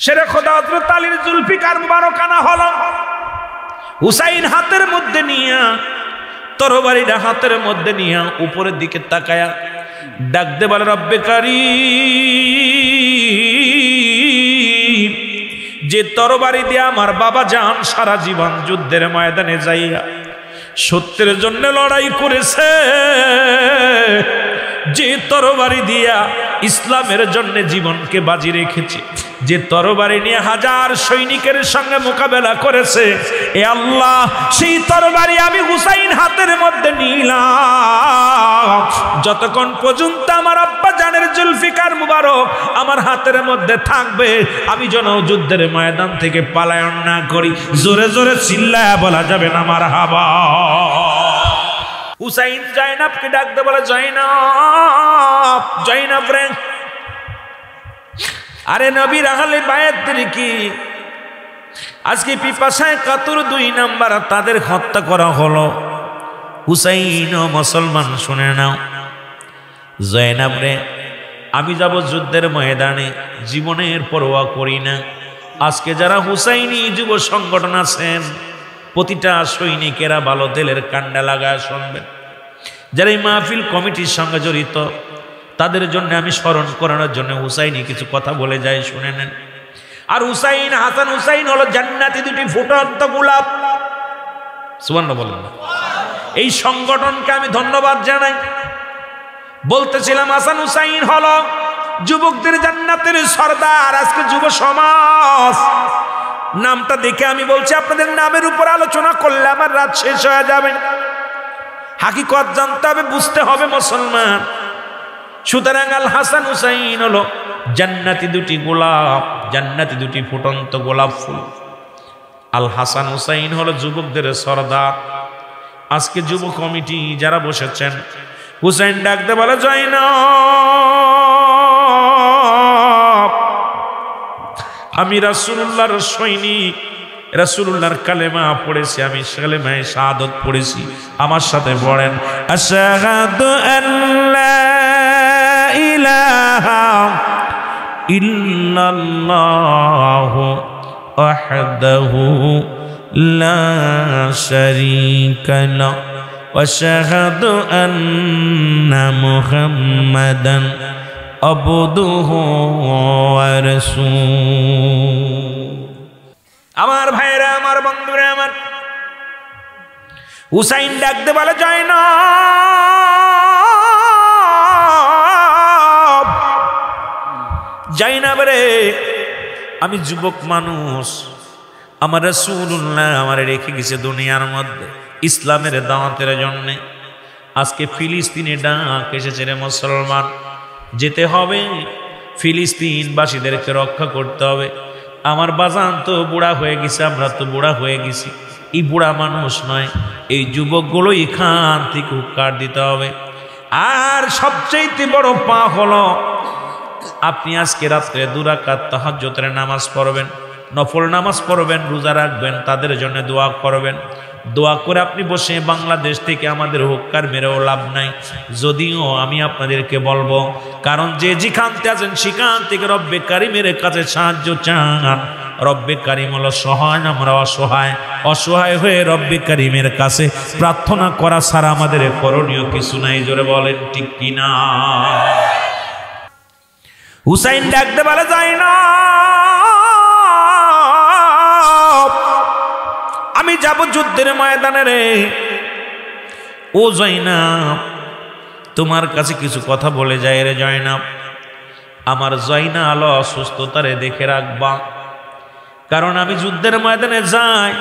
শেরে খোদা হযরত আলীর জুলফিকার মুবারক আনা হলো। হুসাইন হাতের মধ্যে নিয়া, তরবারিটা হাতের মধ্যে নিয়া উপরের দিকে তাকায়া ডাক দে বলে, রব্বে কারীম, যে তরবারি দিয়ে আমার বাবা জান সারা জীবন যুদ্ধের ময়দানে যাইয়া সত্যের জন্য লড়াই করেছে, যে তরবারি দিয়া ইসলামের জন্য জীবনকে বাজি রেখেছে, যে তরবারি নিয়ে হাজার সৈনিকের সঙ্গে মোকাবেলা করেছে, এ আল্লাহ সেই তরবারি আমি হুসাইন হাতের মধ্যে নিলাম। যতক্ষণ পর্যন্ত আমার আব্বা জানের জুলফিকার মুবারক আমার হাতের মধ্যে থাকবে, আমি যেন যুদ্ধের ময়দান থেকে পলায়ন না করি। জোরে জোরে চিল্লায়া বলা যাবে না মারহাবা। হুসাইন জাইনাবকে ডাকতে বলে, জাইনাব, জাইনাব রে, আরে নবীর আহলে বায়াতদের কি আজকে পিপাসায় কাতর 2 নাম্বার তাদের হত্যা করা হলো। হুসাইন ও মুসলমান শুনে নাও, জাইনাব রে, আমি যাব যুদ্ধের ময়দানে, জীবনের পরোয়া করি না। আজকে যারা হুসাইনি যুব সংগঠন আছেন, প্রতিটা সৈনিকেরা ভালো তেলের কান্ডা লাগায় শুনবেন। যারা এই মাহফিল কমিটির সঙ্গে জড়িত, তাদের জন্য আমি স্মরণ করানোর জন্য হুসাইনি কিছু কথা বলে যাই, শুনে নেন। আর হুসাইন, হাসান হুসাইন হলো জান্নাতি 2টি ফুটন্ত গোলাপ। সুবহানাল্লাহ বলেন না। এই সংগঠনকে আমি ধন্যবাদ জানাই। বলতেছিলাম হাসান হুসাইন হলো যুবকদের জান্নাতের সর্দার। আজকে যুব সমাজ নামটা দেখে আমি বলছি, আপনাদের নামের উপর আলোচনা করলে আমার রাত শেষ হয়ে যাবে। হাকিকত জানতে হবে, বুঝতে হবে মুসলমান। সুতরাং আল হাসান হুসাইন হলো জান্নাতি 2টি গোলাপ, জান্নাতি 2টি ফুটন্ত গোলাপ ফুল। আল হাসান হুসাইন হলো যুবকদের সর্দার। আজকে যুব কমিটি যারা বসেছেন, হুসাইন ডাকতে বলে, জাইনাব, আমি রাসূলুল্লাহর সৈনিক, রাসূলুল্লাহর কালেমা পড়েছি, আমি কালেমায়ে শাহাদাত পড়েছি। আমার সাথে পড়েন, আশহাদু আল্লা ইলাহা ইল্লাল্লাহু ওয়াহদাহু লা শারীকা লাহু ওয়া আশহাদু আন্না মুহাম্মাদান আবদুহু ওয়া রাসূলুহু। আমার ভাইরা, আমার বন্ধুরা, আমার হুসাইন ডাকতে বলে, জাইনাব, জাইনাব রে, আমি যুবক মানুষ, আমার রাসূলুল্লাহ আমার রেখে গেছে দুনিয়ার মধ্যে ইসলামের দাওয়াতের জন্য। আজকে ফিলিস্তিনে ডাক এসেছে রে মুসলমান, যেতে হবে, ফিলিস্তিনবাসীদেরকে রক্ষা করতে হবে। আমার বাজান তো বুড়া হয়ে গেছে, আমরা তো বুড়া হয়ে গেছি। এই বুড়া মানুষ নয়, এই যুবকগুলো এখান থেকে হুক্কার দিতে হবে। আর সবচেয়ে বড় পা হলো, আপনি আজকে রাত্রে 2 রাকাত তাহাজ্জুদের নামাজ পড়বেন, নফল নামাজ পড়বেন, রোজা রাখবেন, তাদের জন্য দোয়া করবেন। দোয়া করে আপনি বসে বাংলাদেশ থেকে আমাদের হুক্কার মেরেও লাভ নাই। যদিও আমি আপনাদেরকে বলবো, কারণ যে যেখানতে আছেন সেখান থেকে রব্বে কারিমের কাছে সাহায্য চান। রব্বে কারিম হলো সহায়, আমরা অসহায়। অসহায় হয়ে রব্বে কারিমের কাছে প্রার্থনা করা ছাড়া আমাদের করণীয় কিছু নাই। জোরে বলেন ঠিক কিনা? হুসাইন ডাকতে বলে, জাইনাব, আমি যাব যুদ্ধের ময়দানে রে। ও জাইনাব, তোমার কাছে কিছু কথা বলে যাই রে জাইনাব। আমার জাইনাল অসুস্থতারে দেখে রাখবা, কারণ আমি যুদ্ধের ময়দানে যাই,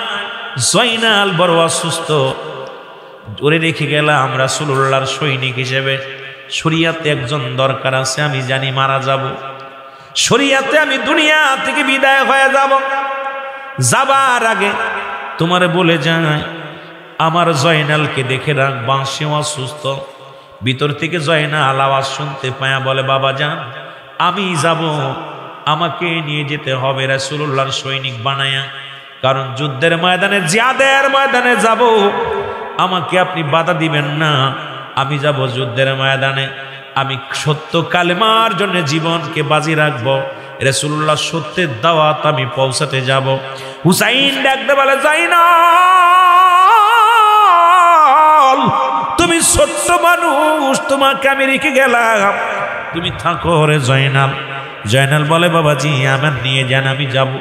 জাইনাল বড় অসুস্থ। ওরে রেখে গেলাম রাসূলুল্লাহর সৈনিক হিসেবে। শরীয়তে একজন দরকার আছে, আমি জানি মারা যাব, শরীয়তে আমি দুনিয়া থেকে বিদায় হয়ে যাব। যাবার আগে তোমারে বলে যায়, আমার জয়নালকে দেখে রাখবা, সে অসুস্থ। ভিতর থেকে জয়নাল আওয়াজ শুনতে পায়া বলে, বাবা যান, আমি যাব, আমাকে নিয়ে যেতে হবে রাসূলুল্লাহর সৈনিক বানায়া, কারণ যুদ্ধের ময়দানে, জিহাদের ময়দানে যাব, আমাকে আপনি বাধা দিবেন না। আমি যাব যুদ্ধের ময়দানে, আমি সত্য কালেমার জন্য জীবনকে বাজি রাখবো। রাসূলুল্লাহ সত্যের দাওয়াত আমি পৌঁছাতে যাব। হুসাইন ডাকতে বলে, যাইনা তুমি ছোট্ট মানুষ, তোমাকে আমি রেখে গেলাম, তুমি থাকো রে জয়নাল। জয়নাল বলে, বাবাজি আমার নিয়ে যান, আমি যাব,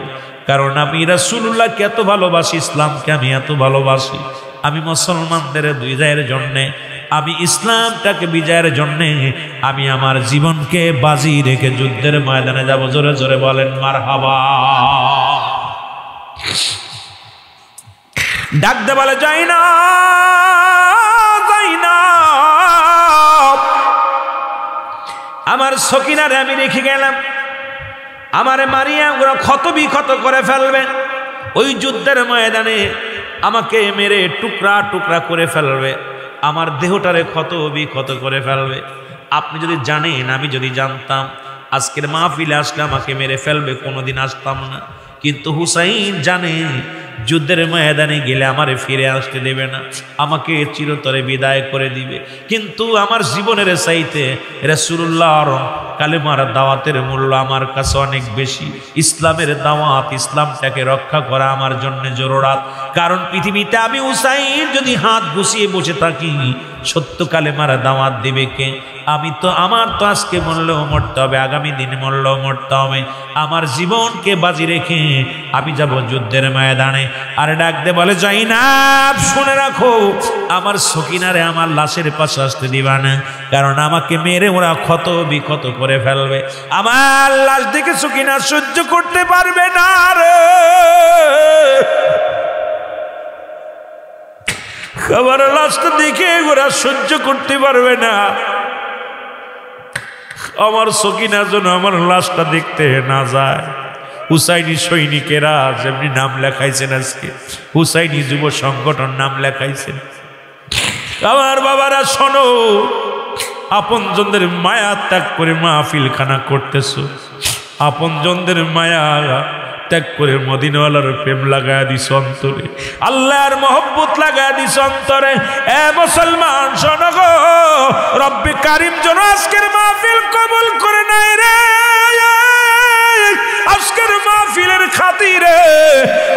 কারণ আমি রাসূলুল্লাহকে এত ভালোবাসি, ইসলামকে আমি এত ভালোবাসি। আমি মুসলমানদের বিজয়ের জন্যে, আমি ইসলামটাকে বিজয়ের জন্যে আমি আমার জীবনকে বাজি রেখে যুদ্ধের ময়দানে যাব। জোরে জোরে বলেন মারহাবা। ডাকতে বলে, যাই না আমার সকিনারে আমি রেখে গেলাম, আমারে মারিয়া ওরা ক্ষত বিক্ষত করে ফেলবে, ওই যুদ্ধের ময়দানে আমাকে মেরে টুকরা টুকরা করে ফেলবে, আমার দেহটারে ক্ষত বিক্ষত করে ফেলবে। আপনি যদি জানেন, আমি যদি জানতাম আজকের মাহফিলে আসলে আমাকে মেরে ফেলবে, কোনোদিন আসতাম না। কিন্তু হুসাইন জানে যুদ্ধের ময়দানে গেলে আমারে ফিরে আসতে দেবে না, আমাকে চিরতরে বিদায় করে দিবে। কিন্তু আমার জীবনের চাইতে রাসূলুল্লাহর কালেমার দাওয়াতের মূল্য আমার কাছে অনেক বেশি। ইসলামের দাওয়াত, ইসলামটাকে রক্ষা করা আমার জন্য জরুরত। কারণ পৃথিবীতে আমি হুসাইন যদি হাত গুছিয়ে বসে থাকি, সত্য কালেমার দাওয়াত দিবে কে? আমার তো আজকে মরলেও মরতে হবে, আগামী দিন মরলেও মরতে হবে। আমার জীবনকে বাজি রেখে আমি যাব যুদ্ধের ময়দানে। আর ডাকতে বলে, যাই না শুনে রাখো, আমার সকিনারে আমার লাশের পাশে আসতে দিবা না, কারণ আমাকে মেরে ওরা ক্ষত বিক্ষত করে ফেলবে। আমার লাশ দেখে সকিনা সহ্য করতে পারবে না রে, আমার লাশটা দেখে ওরা সহ্য করতে পারবে না। আমার সকিনা যেন আমার লাশটা দেখতে না যায়। হুসাইনি সৈনিকেরা যেমনি নাম লেখাইছেন, আজকে হুসাইনি যুব সংগঠন নাম লেখাইছেন। আমার বাবারা শোনো, আপনজনদের মায়া ত্যাগ করে মাহফিলখানা করতেছ, আপনজনদের মায়া ত্যাগ করে মদিনাওয়ালার প্রেম লাগায় দিস অন্তরে, আল্লাহর মহব্বত লাগায় দিস অন্তরে। এ মুসলমান শোনো গো, রব্বে কারিম যেন আজকের মাহফিল কবুল করে নেয় রে। আজকের মাহফিলের খাতিরে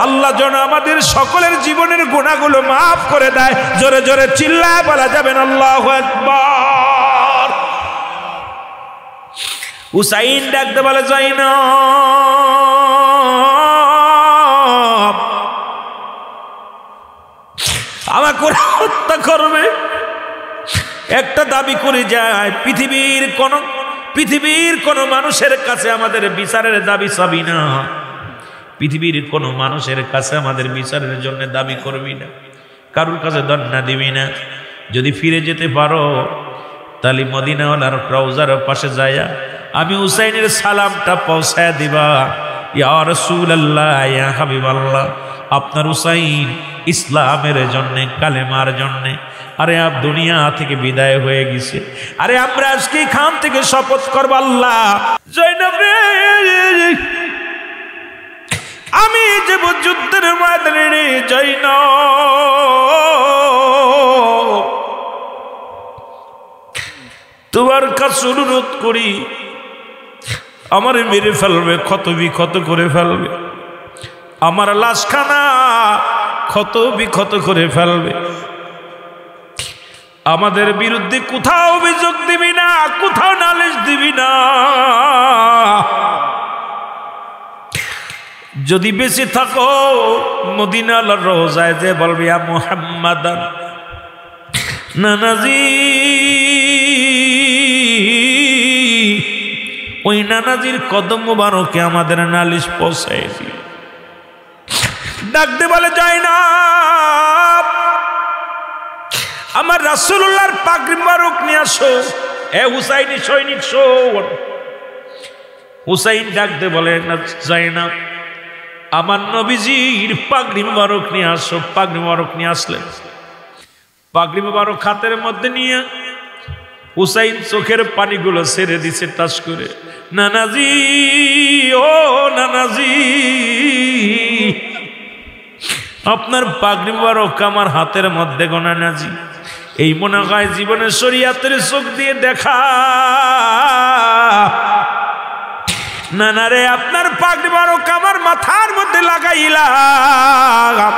আল্লাহ যেন আমাদের সকলের জীবনের গুনাহগুলো মাফ করে দেয়। জোরে জোরে চিল্লায় বলা যাবেন আল্লাহু আকবার। হুসাইন ডাকতে বলে, যাই না আমাকে হত্যা করবে। একটা দাবি করে যায়, পৃথিবীর কোন মানুষের কাছে আমাদের বিচারের দাবি চাবি না, পৃথিবীর কোন মানুষের কাছে আমাদের বিচারের জন্য দাবি করবি না, কারোর কাছে দন্না দিবি না। যদি ফিরে যেতে পারো তাহলে মদিনাওয়ালার রওজার পাশে যায়া আমি হুসাইনের সালামটা পৌঁছায় দিবা। ইয়া রাসূলুল্লাহ, ইয়া হাবিবাল্লাহ, আপনার হুসাইন ইসলামের জন্য, কালেমার জন্য আরে আপ দুনিয়া থেকে বিদায় হয়ে গেছে। আরে আমরা আজকে খান থেকে শপথ করব, আল্লাহ জয়নব রে, আমি যে যুদ্ধের ময়দানে রে জয়নব, তোমার কাছে অনুরোধ করি, আমারে মেরে ফেলবে, ক্ষত বিক্ষত করে ফেলবে, আমার লাশখানা ক্ষত বিক্ষত করে ফেলবে, আমাদের বিরুদ্ধে কোথাও অভিযোগ দিবি না, কোথাও নালিশ দিবি না। যদি বেঁচে থাকো মদিনার রওজায় যে বলবি, ইয়া মুহাম্মাদান নানাজি, ওই নানাজির কদম মুবারকে আমাদের নালিশ পৌঁছায় দিও। ডাকতে বলে, যায় না আমার রাসূলুল্লাহর পাগড়ি মুবারক নিয়ে আসো। এ হুসাইনি সৈনিক শোন। হুসাইন ডাকতে বলে, না যায় না, আমার নবীজির পাগড়ি মুবারক নিয়ে আসো। পাগড়ি মুবারক নিয়ে আসলেন, পাগড়ি মুবারক হাতের মধ্যে নিয়ে হুসাইন চোখের পানিগুলো ছেড়ে দিছে টাস করে। নানাজি, ও নানাজি, আপনার পাগড়ি মুবারক আমার হাতের মধ্যে গো নানাজি। এই মনে হয় জীবনের শরীয়তের চোখ দিয়ে দেখা, না না রে, আপনার পাগড়ি বারক আমার মাথার মধ্যে লাগাইলাম,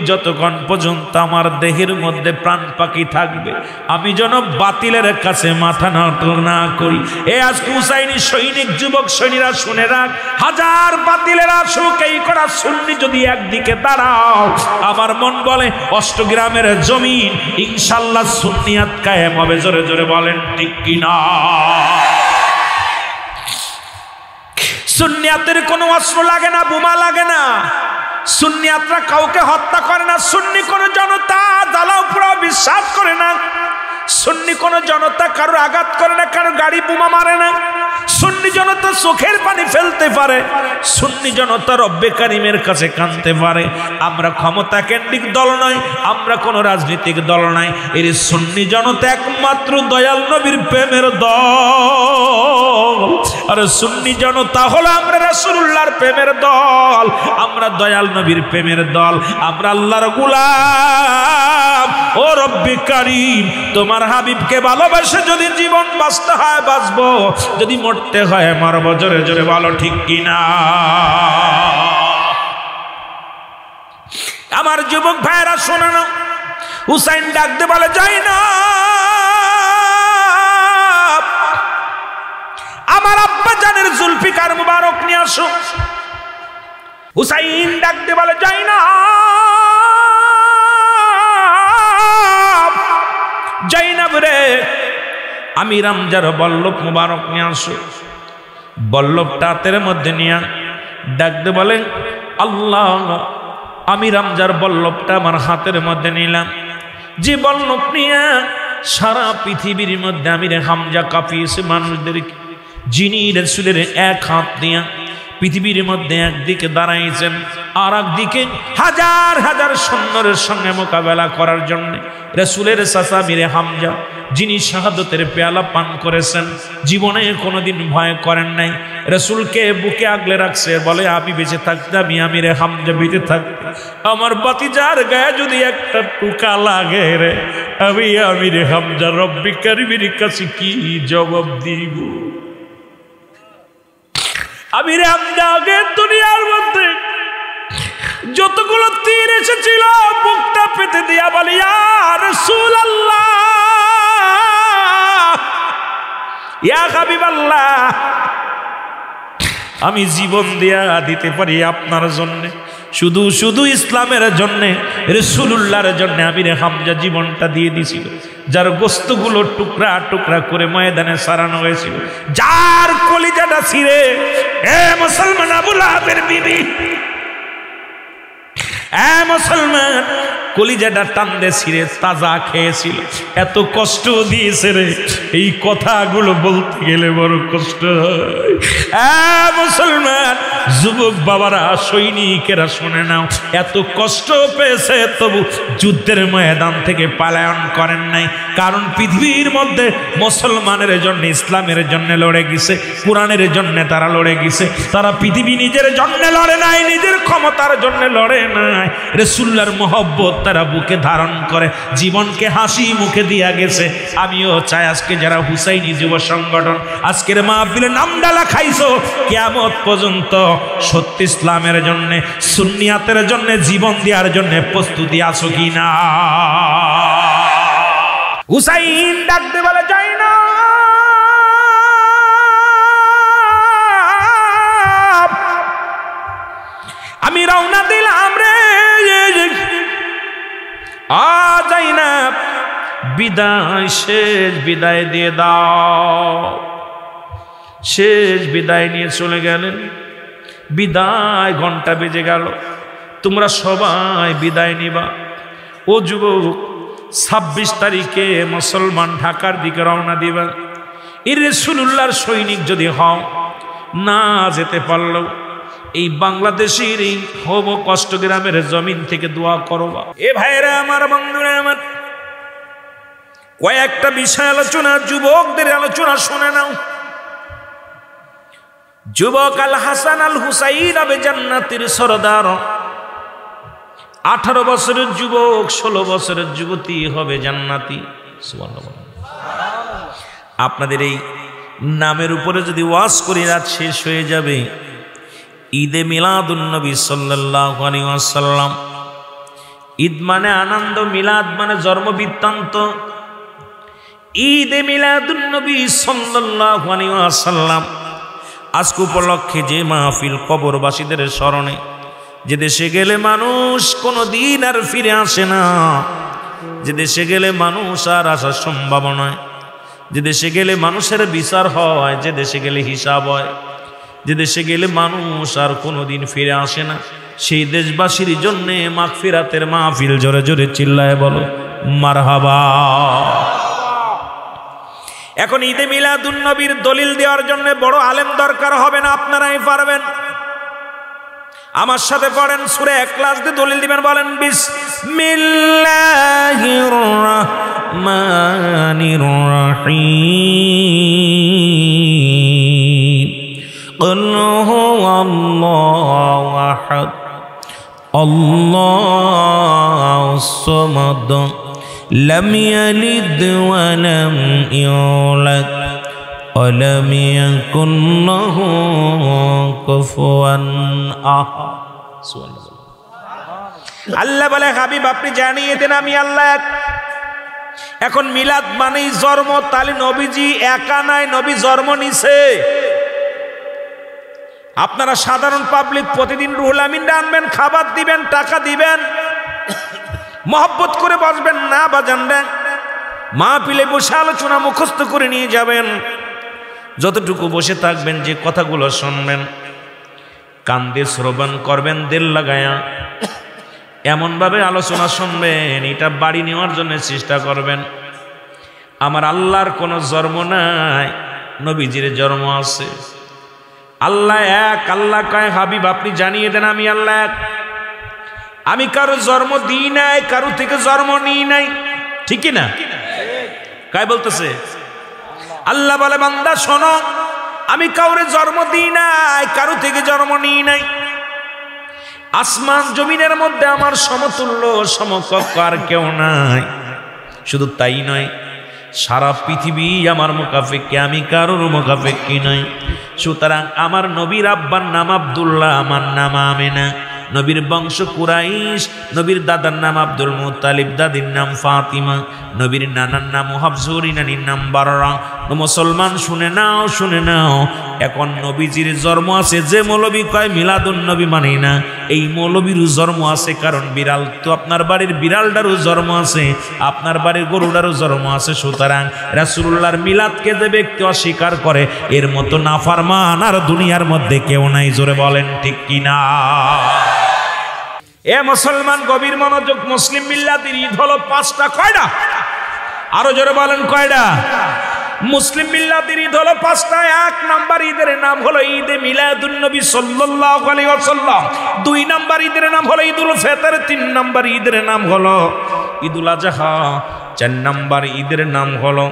যতক্ষণ পর্যন্ত আমার দেহের মধ্যে প্রাণ পাখি থাকবে আমি যেন বাতিলের কাছে মাথা নত না করি। এ আজকে হুসাইনি সৈনিক যুবক সৈনিকরা শুনে রাখ, হাজার বাতিলের আসুক, এই করা সুন্নি যদি একদিকে দাঁড়াও, আমার মন বলে অষ্টগ্রামের জমিন ইনশাল্লাহ সুন্নিয়াত কায়েম হবে। জোরে জোরে বলেন ঠিক কিনা? সুন্নিয়াতের কোনো অস্ত্র লাগে না, বোমা লাগে না, সুন্নিয়াতরা কাউকে হত্যা করে না, সুন্নি কোন জনতা জ্বালাও পুরাও বিশ্বাস করে না, সুন্নি কোন জনতা কারোর আঘাত করে না, কারো গাড়ি বোমা মারে না, সুন্নি জনতা চোখের পানি ফেলতে পারে, সুন্নি জনতা রব্বে কারিমের কাছে কাঁদতে পারে। আমরা ক্ষমতা কেন্দ্রিক দল নয়, আমরা কোন রাজনৈতিক দল নয়, এর সুন্নি জনতা একমাত্র দয়াল নবীর প্রেমের দল। আর সুন্নি জনতা হলো আমরা রাসূলুল্লাহর প্রেমের দল, আমরা দয়াল নবীর প্রেমের দল, আমরা আল্লাহর গোলাম। ও রব্বে কারিম, তোমার হাবিবকে ভালোবাসে যদি জীবন বাঁচতে হয় বাঁচবো, যদি মরতে হয় মারব। জোরে জোরে বলো ঠিক কিনা? আমার যুবক ভাইরা শোনো না, হুসাইন ডাকতে বলে যাই না, আমার আব্বা জানের জুলফিকার মুবারক নিয়ে আসো। হুসাইন ডাকতে বলে যাই না, জাইনাব রে, আমি রামজার বল্লভ মুবারক নিয়ে আসো। বল্লভটা হাতের মধ্যে নিয়ে ডাকতে বলেন আল্লাহ, আমি রামজার বল্লভটা আমার হাতের মধ্যে নিলাম, যে বল্লভ নিয়ে সারা পৃথিবীর মধ্যে আমির হামজা কাঁপিয়েছে মানুষদেরকে, যিনি রাসূলের এক হাত নিয়ে পৃথিবীর মধ্যে একদিকে দাঁড়াইছেন, আর একদিকে হাজার হাজার সৈন্যের সঙ্গে মোকাবেলা করার জন্য রাসূলের চাচা আমির হামজা, যিনি শাহাদতের পেয়ালা পান করেছেন, জীবনে কোনোদিন ভয় করেন নাই, রাসূলকে বুকে আগলে রাখছে, বলে আমি বেঁচে থাকতে আমি আমির হামজা বেঁচে থাকতে আমার ভাতিজার গায়ে যদি একটা টুকা লাগে রে, আমি আমির হামজা রব্বে কারিমের কাছে কি জবাব দিব? আমির হামজা আগে দুনিয়ার মধ্যে যতগুলো তীর এসেছিল বুকটা পেতে দিয়া বলি ইয়া রাসূলুল্লাহ, ইয়া হাবিবাল্লাহ, আমি জীবন দিয়া দিতে পারি আপনার জন্য, শুধু শুধু ইসলামের জন্য, রাসূলুল্লাহর জন্য আমির হামজা জীবনটা দিয়ে দিয়েছিল, যার গোস্তগুলো টুকরা টুকরা করে ময়দানে সারানো হয়েছিল, যার কলিজাটা ছিঁড়ে এ মুসলমান আবু লাহাবের বিবি, এ মুসলমান কলিজাটা টান্দে ছিঁড়ে তাজা খেয়েছিল, এত কষ্ট দিয়েছে রে, এই কথাগুলো বলতে গেলে বড় কষ্ট হয়। মুসলমান যুবক বাবারা, সৈনিকেরা শুনে নাও, এত কষ্ট পেয়েছে তবু যুদ্ধের ময়দান থেকে পলায়ন করেন নাই, কারণ পৃথিবীর মধ্যে মুসলমানের জন্য, ইসলামের জন্য লড়ে গেছে, কোরআনের জন্য তারা লড়ে গেছে, তারা পৃথিবী নিজের জন্য লড়ে নাই, নিজের ক্ষমতার জন্য লড়ে নাই, রাসূলুল্লাহর মহব্বত তারা বুকে ধারণ করে জীবনকে হাসি মুখে দিয়া গেছে। আমিও চাই আজকে যারা হুসাইনি যুব সংগঠন আজকের মাহফিলে নাম ডালা খাইছো, কিয়ামত পর্যন্ত সত্য ইসলামের জন্য, সুন্নিয়াতের জন্য জীবন দেওয়ার জন্য প্রস্তুতি আছো কিনা? হুসাইন ডাকতে বলে যাই না, আমি রওনা দিলাম রে, যাই না, বিদায়, শেষ বিদায় দিয়ে দাও। শেষ বিদায় নিয়ে চলে গেলেন, বিদায় ঘন্টা বেজে গেল, তোমরা সবাই বিদায় নিবা। ও যুবক, 26 তারিখে মুসলমান ঢাকার দিকে রওনা দিবা। এই রাসূলুল্লাহর সৈনিক যদি হও, না যেতে পারলো এই বাংলাদেশের এই হব কষ্ট গ্রামের জমিন থেকে দোয়া করবা। এ ভাইরা আমার, বন্ধুরা আমার, কয়েকটা বিষয় আলোচনা, যুবকদের আলোচনা শুনে নাও। যুবক আল হাসান আল হুসাইন আবে জান্নাতের সরদার, 18 বছরের যুবক 16 বছরের যুবতী হবে জান্নাতি। সুবহানাল্লাহ। আপনাদের এই নামের উপরে যদি ওয়াজ করি রাত শেষ হয়ে যাবে। ঈদে মিলাদুন নবী সাল্লাল্লাহু আলাইহি ওয়াসাল্লাম। ঈদ মানে আনন্দ, মিলাদ মানে জন্ম বৃত্তান্ত। ঈদে মিলাদুন নবী সাল্লাল্লাহু আলাইহি ওয়াসাল্লাম আজকে উপলক্ষে যে মাহফিল কবরবাসীদের স্মরণে, যে দেশে গেলে মানুষ কোনো দিন আর ফিরে আসে না, যে দেশে গেলে মানুষ আর আসার সম্ভাবনা নয়, যে দেশে গেলে মানুষের বিচার হয়, যে দেশে গেলে হিসাব হয়, যে দেশে গেলে মানুষ আর কোনো দিন ফিরে আসে না, সেই দেশবাসীর জন্যে মাগফিরাতের মাহফিল। জোরে জোরে চিল্লায় বলো মারহাবা। এখন ঈদে মিলাদুন নবীর দলিল দেওয়ার জন্য বড় আলেম দরকার হবে না, আপনারাই পারবেন। আমার সাথে পড়েন, সূরা ইখলাস দিয়ে দলিল দিবেন। বলেন বিসমিল্লাহির রাহমানির রাহিম। কুল হুয়াল্লাহু আহাদ আল্লাহুস সামাদ লাম ইয়ালিদ ওয়া লাম ইউলাদ ওয়া লাম ইয়াকুল লাহু কুফুয়ান আহাদ। সুবহানাল্লাহ। আল্লাহ বলে, হাবিব আপনি জানিয়ে দেন আমি আল্লাহ এক। এখন মিলাদ মানেই জন্ম, তাহলে নবীজি একা নাই, নবী জন্ম নিছে। আপনারা সাধারণ পাবলিক প্রতিদিন রুহুল আমিনরা আনবেন, খাবার দিবেন, টাকা দিবেন, মহব্বত করে বসবেন না বাজান রে, মাহফিলে বসে আলোচনা মুখস্থ করে নিয়ে যাবেন। যতটুকু বসে থাকবেন, যে কথাগুলো শুনবেন কান দিয়ে শ্রবণ করবেন দিল লাগায়া, এমনভাবে আলোচনা শুনবেন এটা বাড়ি নেওয়ার জন্য চেষ্টা করবেন। আমার আল্লাহর কোনো জন্ম নাই, নবীজির জন্ম আছে। আল্লাহ এক। আল্লাহ কয়, হাবিব আপনি জানিয়ে দেন আমি আল্লাহ এক। আমি কারো জন্ম দিই নাই, কারো থেকে জন্ম নিই নাই, ঠিক না? কাই বলতেছে? আল্লাহ বলে, বান্দা শোনো, আমি কাউরে জন্ম দিই নাই, কারো থেকে জন্ম নিই নাই। আসমান জমিনের মধ্যে আমার সমতুল্য সমকক্ষ আর কেউ নাই। শুধু তাই নয়, সারা পৃথিবী আমার মুকাফেক্কি, আমি কারোর মুকাফেক্কি নই। সুতরাং আমার নবীর আব্বার নাম আব্দুল্লাহ, আমার নাম আমিনা। নবীর বংশ কুরাইশ, নবীর দাদার নাম আব্দুল মুত্তালিব, দাদির নাম ফাতিমা, নবীর নানার নাম হাফসুরি, নানির নাম বাররা। মুসলমান শুনে নাও, শুনে নাও, এখন নবীজির জন্ম আছে। যে মৌলবী কয় মিলাদুন নবী মানি না, এই মৌলবীরও জন্ম আছে। কারণ বিড়াল তো আপনার বাড়ির বিড়ালটারও জন্ম আছে, আপনার বাড়ির গরুটারও জন্ম আছে। সুতরাং রাসূলুল্লাহর মিলাদকে যে ব্যক্তি অস্বীকার করে, এর মতো নাফরমান আর দুনিয়ার মধ্যে কেউ নাই। জোরে বলেন ঠিক কিনা? এ মুসলমান গভীর মনোযোগ, মুসলিম মিল্লাতের ঈদ হলো 5টা। কয়টা? আরো জোরে বলেন কয়টা? মুসলিম মিল্লাতের ঈদ হলো 5টা। 1 নাম্বার ঈদের নাম হলো ঈদে মিলাদুন নবী সাল্লাল্লাহু আলাইহি ওয়াসাল্লাম। 2 নাম্বার ঈদের নাম হলো ঈদুল ফিতর। 3 নাম্বার ঈদের নাম হলো ঈদুল আযহা। 4 নাম্বার ঈদের নাম হলো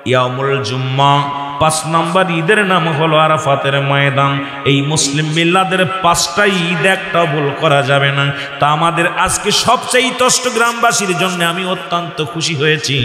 ইয়াউমুল জুম্মা। 5 নাম্বার ঈদের নাম হলো আরাফাতের ময়দান। এই মুসলিম মিল্লাদের 5টা ঈদ একটা ভুল করা যাবে না। তা আমাদের আজকে সবচেয়ে গ্রামবাসীর জন্য আমি অত্যন্ত খুশি হয়েছি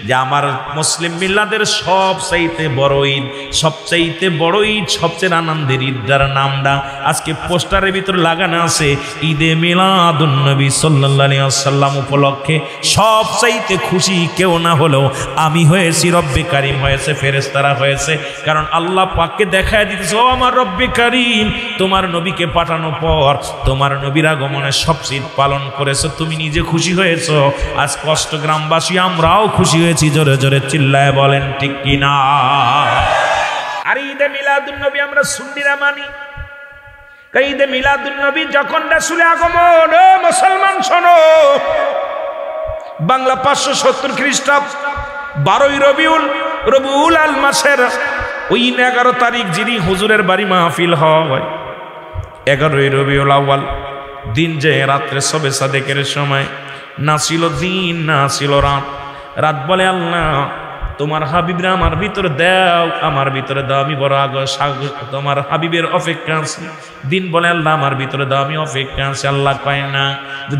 যে আমার মুসলিম মিল্লাদের সবচাইতে বড় ঈদ, সবচাইতে বড় ঈদ, সবচেয়ে আনন্দের ঈদটার নামটা আজকে পোস্টারের ভিতর লাগানো আছে, ঈদে মিলাদুন নবী সাল্লাল্লাহু আলাইহি ওয়াসাল্লাম উপলক্ষে। সবচাইতে খুশি কেউ না হলেও আমি হয়েছি, রব্বে কারীম হয়েছে, ফেরেশতারা হয়েছে। কারণ আল্লাহ পাককে দেখায় দিতেছে, ও আমার রব্বে কারীম, তোমার নবীকে পাঠানোর পর তোমার নবীর আগমনে সবচেয়ে ঈদ পালন করেছো, তুমি নিজে খুশি হয়েছো। আজ কষ্ট গ্রামবাসী আমরাও খুশি হয়েছি। জোরে জোরে চিল্লায় বলেন ঠিক কিনা? আর ঈদে মিলাদুন নবী আমরা সুন্নিরা মানি। ঈদে মিলাদুন নবী যখন রাসূলের আগমন, ও মুসলমান শোনো, বাংলা 570 খ্রিস্টাব্দ 12ই রবিউল আল মাসের ওই 11 তারিখ যিনি হুজুরের বাড়ি মাহফিল হয়, 11ই রবিউল আউয়াল দিন, যে রাত্রে সবে সাদেকের সময়, না ছিল দিন না ছিল রাত। রাত বলে আল্লাহ তোমার হাবিবরা আমার ভিতরে দাও, আমার ভিতরে দাও, আমি বড় তোমার হাবিবের অপেক্ষা আছি। দিন বলে আল্লাহ আমার ভিতরে দাও, আমি অপেক্ষা আছি। আল্লাহ কয় না,